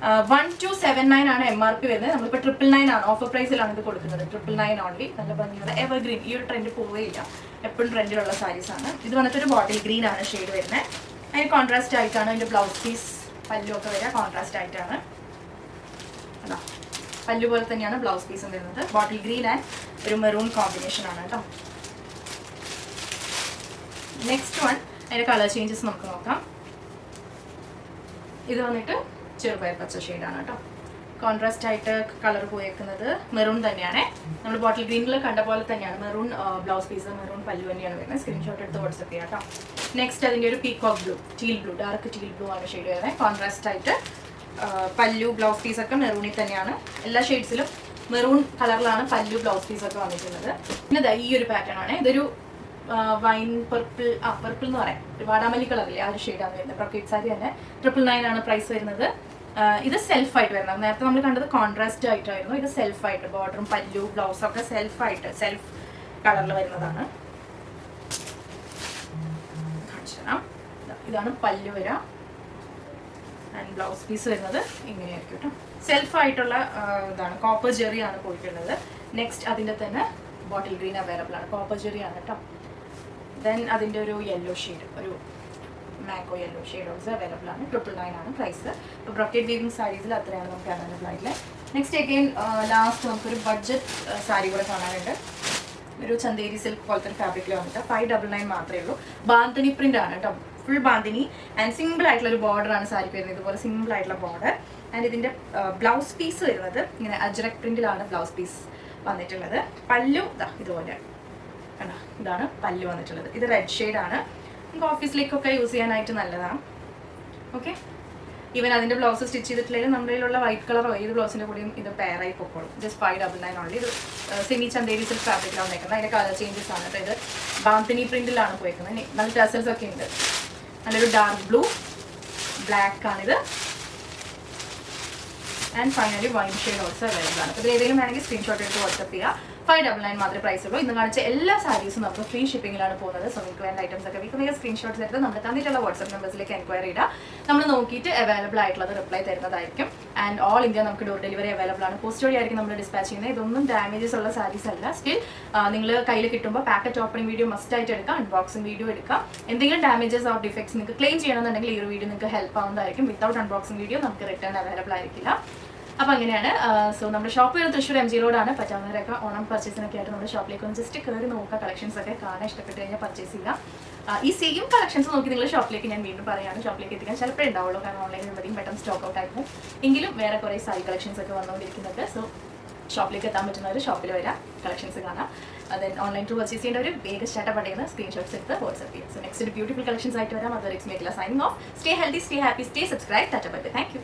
1279 ആണ് MRP വരുന്നത്. നമ്മളിപ്പോൾ 999 ആണ്. ഓഫർ പ്രൈസിലാണ് ഇത് കൊടുക്കുന്നത്. 999 ഓൺലി. നല്ല ഭംഗിയുള്ള എവർഗ്രീൻ. ഈ ഒരു ട്രെൻഡ് പോവുകയില്ല, എപ്പോഴും ട്രെൻഡിലുള്ള സാരീസ് ആണ്. ഇത് വന്നിട്ടൊരു ബോട്ടിൽ ഗ്രീൻ ആണ് ഷെയ്ഡ് വരുന്നത്. അതിന് കോൺട്രാസ്റ്റ് ആയിട്ടാണ് അതിൻ്റെ ബ്ലൗസ് പീസ് പല്ലു ഒക്കെ വരിക. കോൺട്രാസ്റ്റ് ആയിട്ടാണ്. അതാ പല്ലു പോലെ തന്നെയാണ് ബ്ലൗസ് പീസും വരുന്നത്. ബോട്ടിൽ ഗ്രീൻ ആൻഡ് ഒരു മെറൂൺ കോമ്പിനേഷൻ ആണ് കേട്ടോ. നെക്സ്റ്റ് വൺ അതിൻ്റെ കളർ ചേഞ്ചസ് നമുക്ക് നോക്കാം. ഇത് വന്നിട്ട് ചെറുപയർ പച്ച ഷെയ്ഡാണ് കേട്ടോ. കോൺട്രാസ്റ്റ് ആയിട്ട് കളർ പോയേക്കുന്നത് മെറൂൺ തന്നെയാണ്. നമ്മൾ ബോട്ടിൽ ഗ്രീനിൽ കണ്ട പോലെ തന്നെയാണ്. മെറൂൺ ബ്ലൗസ് പീസ്, മെറൂൺ പല്ലു തന്നെയാണ് വരുന്നത്. സ്ക്രീൻഷോട്ട് എടുത്ത് വാട്സപ്പ് ചെയ്യാം കേട്ടോ. നെക്സ്റ്റ് അതിൻ്റെ ഒരു peacock blue, teal blue, dark teal blue ആണ് ഷെയ്ഡ് വരുന്നത്. കോൺട്രാസ്റ്റ് ആയിട്ട് പല്ലു ബ്ലൗസ് പീസൊക്കെ മെറൂണിൽ തന്നെയാണ്. എല്ലാ ഷെയ്ഡ്സിലും മെറൂൺ കളറിലാണ് പല്ലു ബ്ലൗസ് പീസൊക്കെ വന്നിട്ടുള്ളത്. പിന്നെ ഈ ഒരു പാറ്റേൺ ആണ്. ഇതൊരു വൈൻ പർപ്പിൾ, പർപ്പിൾ എന്ന് പറയാം, ഒരു വാടാമല്ലി കളറില്ലേ, ആ ഒരു ഷെയ്ഡാണ് വരുന്നത്. ബ്രോക്കേഡ് സാരി തന്നെ 999 ആണ് പ്രൈസ് വരുന്നത്. ഇത് സെൽഫായിട്ട് വരുന്നത്. നേരത്തെ നമ്മൾ കണ്ടത് കോൺട്രാസ്റ്റ് ആയിട്ടായിരുന്നു. ഇത് സെൽഫായിട്ട് ബോർഡറും പല്ലു ബ്ലൗസൊക്കെ സെൽഫ് കളറിൽ വരുന്നതാണ്. ഇതാണ് പല്ലു വര. ആൻഡ് ബ്ലൗസ് പീസ് വരുന്നത് ഇങ്ങനെയായിരിക്കും കേട്ടോ. സെൽഫായിട്ടുള്ള ഇതാണ്. കോപ്പർ ജെറി ആണ് പോയിട്ടുള്ളത്. നെക്സ്റ്റ് അതിൻ്റെ തന്നെ ബോട്ടിൽ ഗ്രീൻ അവൈലബിൾ ആണ്. കോപ്പർ ജെറി ആണ് കേട്ടോ. ദെൻ അതിൻ്റെ ഒരു യെല്ലോ ഷെയ്ഡ്, ഒരു mango yellow shade also available ആണ്. 999 ആണ് പ്രൈസ്. ഇപ്പോൾ ബ്രൊക്കേഡ് വീവിംഗ് സാരീസിൽ അത്രയാണ് നമുക്ക് അവൈലബിൾ ആയിട്ടുള്ളത്. നെക്സ്റ്റ് അഗെയിൻ ലാസ്റ്റ് നമുക്കൊരു ബഡ്ജറ്റ് സാരി കൂടെ കാണാനുണ്ട്. ഒരു ചന്തേരി സിൽക്ക് പോലത്തെ ഒരു ഫാബ്രിക്കിൽ വന്നിട്ട് 599 മാത്രമേ ഉള്ളൂ. ബാന്തിനി പ്രിന്റ് ആണ് കേട്ടോ, ഫുൾ ബാന്തിനി ആൻഡ് സിമ്പിൾ ആയിട്ടുള്ള ഒരു ബോർഡർ ആണ് സാരിക്ക് വരുന്നത്. ഇതുപോലെ സിമ്പിൾ ആയിട്ടുള്ള ബോർഡർ. ആൻഡ് ഇതിന്റെ ബ്ലൗസ് പീസ് വരുന്നത് ഇങ്ങനെ അജ്രക് പ്രിന്റിലാണ് ബ്ലൗസ് പീസ് വന്നിട്ടുള്ളത്. പല്ലു ഇതുപോലെ കണ്ടോ, ഇതാണ് പല്ലു വന്നിട്ടുള്ളത്. ഇത് റെഡ് ഷെയ്ഡ് ആണ്. നമുക്ക് ഓഫീസിലേക്കൊക്കെ യൂസ് ചെയ്യാനായിട്ട് നല്ലതാണ്. ഓക്കെ, ഈവൻ അതിന്റെ ബ്ലൗസ് സ്റ്റിച്ച് ചെയ്തിട്ടില്ലെങ്കിൽ നമ്മുടെ കയ്യിലുള്ള വൈറ്റ് കളറോ ഏത് ബ്ലൗസിന്റെ കൂടെയും ഇത് പെയറായി പൊക്കോളും. Just 599 only. ഇത് സെമി ചന്തേരി സിൽക്ക് ഫാബ്രിക്കിലാണ് വന്നേക്കുന്നത്. അതിന്റെ കളർ ചേഞ്ചസ് ആണ്. ഇത് ബാന്തിനി പ്രിന്റിലാണ് പോയേക്കുന്നത്. നല്ല ടസൽസ് ഒക്കെ ഉണ്ട്. നല്ലൊരു ഡാർക്ക് ബ്ലൂ, ബ്ലാക്ക് ആണിത്. And finally wine shade also available ആണ്. അപ്പോൾ ഇത് ഏതെങ്കിലും വേണമെങ്കിൽ സ്ക്രീൻഷോട്ട് എടുത്ത് വാട്സ്ആപ്പ് ചെയ്യുക. 599 മാത്രമേ പ്രൈസ് ഉള്ളൂ. ഇന്ന് കാണിച്ച എല്ലാ സാരീസും നമുക്ക് ഫ്രീ ഷിപ്പിംഗിലാണ് പോകുന്നത്. സോ നിങ്ങൾക്ക് വേണ്ട ഐറ്റംസ് ഒക്കെ വീക്ക് സ്ക്രീൻഷോട്ട്സ് എടുത്ത് നമ്മൾ തന്നിട്ടുള്ള വാട്സ്ആപ്പ് നമ്പേഴ്സിലേക്ക് എൻക്വയറി ഇടുക. നമ്മൾ നോക്കിയിട്ട് അവൈലബിൾ ആയിട്ടുള്ളത് റിപ്ലൈ തരുന്നതായിരിക്കും. ആൻഡ് ഓൾ ഇന്ത്യ നമുക്ക് ഡോർ ഡെലിവറി അവൈലബിൾ ആണ്. പോസ്റ്റ് വഴി ആയിരിക്കും നമ്മൾ ഡിസ്പാച്ച് ചെയ്യുന്നത്. ഇതൊന്നും ഡാമേജസ് ഉള്ള സാരീസ് അല്ല. സ്റ്റിൽ നിങ്ങൾ കയ്യിൽ കിട്ടുമ്പോൾ പാക്കറ്റ് ഓപ്പണിംഗ് വീഡിയോ മസ്റ്റ് ആയിട്ട് എടുക്കാം, അൺബോക്സിംഗ് വീഡിയോ എടുക്കാം. എന്തെങ്കിലും ഡാമേജസ് ഓർ ഡിഫക്ട്സ് നിങ്ങൾക്ക് ക്ലെയിം ചെയ്യണമെന്നുണ്ടെങ്കിൽ ഈ ഒരു വീഡിയോ നിങ്ങൾക്ക് ഹെൽപ്പ് ആവുന്നതായിരിക്കും. വിത്തൗട്ട് അൺബോക്സിംഗ് വീഡിയോ നമുക്ക് റിട്ടേൺ അവൈലബിൾ ആയിരിക്കില്ല. അപ്പോൾ അങ്ങനെയാണ്. സോ നമ്മുടെ ഷോപ്പ് വരുന്നത് തൃശ്ശൂർ MG റോഡാണ്. പറ്റാവുന്നവരൊക്കെ ഓണം പർച്ചേസിനൊക്കെ ആയിട്ട് നമ്മുടെ ഷോപ്പിലേക്ക് ഒന്ന് ജസ്റ്റ് കയറി നോക്കുക. കളക്ഷൻസ് ഒക്കെ കാണാൻ ഇഷ്ടപ്പെട്ട് കഴിഞ്ഞാൽ പർച്ചേസ് ചെയ്യുക. ഈ സെയിം കളക്ഷൻസ് നോക്കി നിങ്ങൾ ഷോപ്പിലേക്ക് ഞാൻ വീണ്ടും പറയുകയാണ്, ഷോപ്പിലേക്ക് എത്തിക്കാൻ ചിലപ്പോഴേ ഉണ്ടാവുള്ളൂ. കാരണം ഓൺലൈനിൽ വരുമ്പോഴേക്കും പെട്ടെന്ന് സ്റ്റോക്ക് ഔട്ട് ആയിരുന്നു. എങ്കിലും വേറെ കുറേ സാരി കളക്ഷൻസ് ഒക്കെ വന്നുകൊണ്ടിരിക്കുന്നുണ്ട്. സോ ഷോപ്പിലേക്ക് എത്താൻ പറ്റുന്നവർ ഷോപ്പിൽ വരാം, കളക്ഷൻസ് കാണാം. ദെൻ ഓൺലൈൻ ത്രൂ പർച്ചേസ് ചെയ്യേണ്ട ഒരു വേഗം സ്റ്റാർട്ടപ്പ് പഠിക്കുന്ന സ്ക്രീൻഷോട്ട്സ് എടുത്ത് വാട്സ്ആപ്പ് ചെയ്യാം. സോ നെക്സ്റ്റ് ഒരു ബ്യൂട്ടിഫുൾ കളക്ഷൻസ് ആയിട്ട് വരാം. അതുവരെ it's Mekhila signing off. Stay healthy, stay happy, stay subscribed. Tata bye bye. Thank U.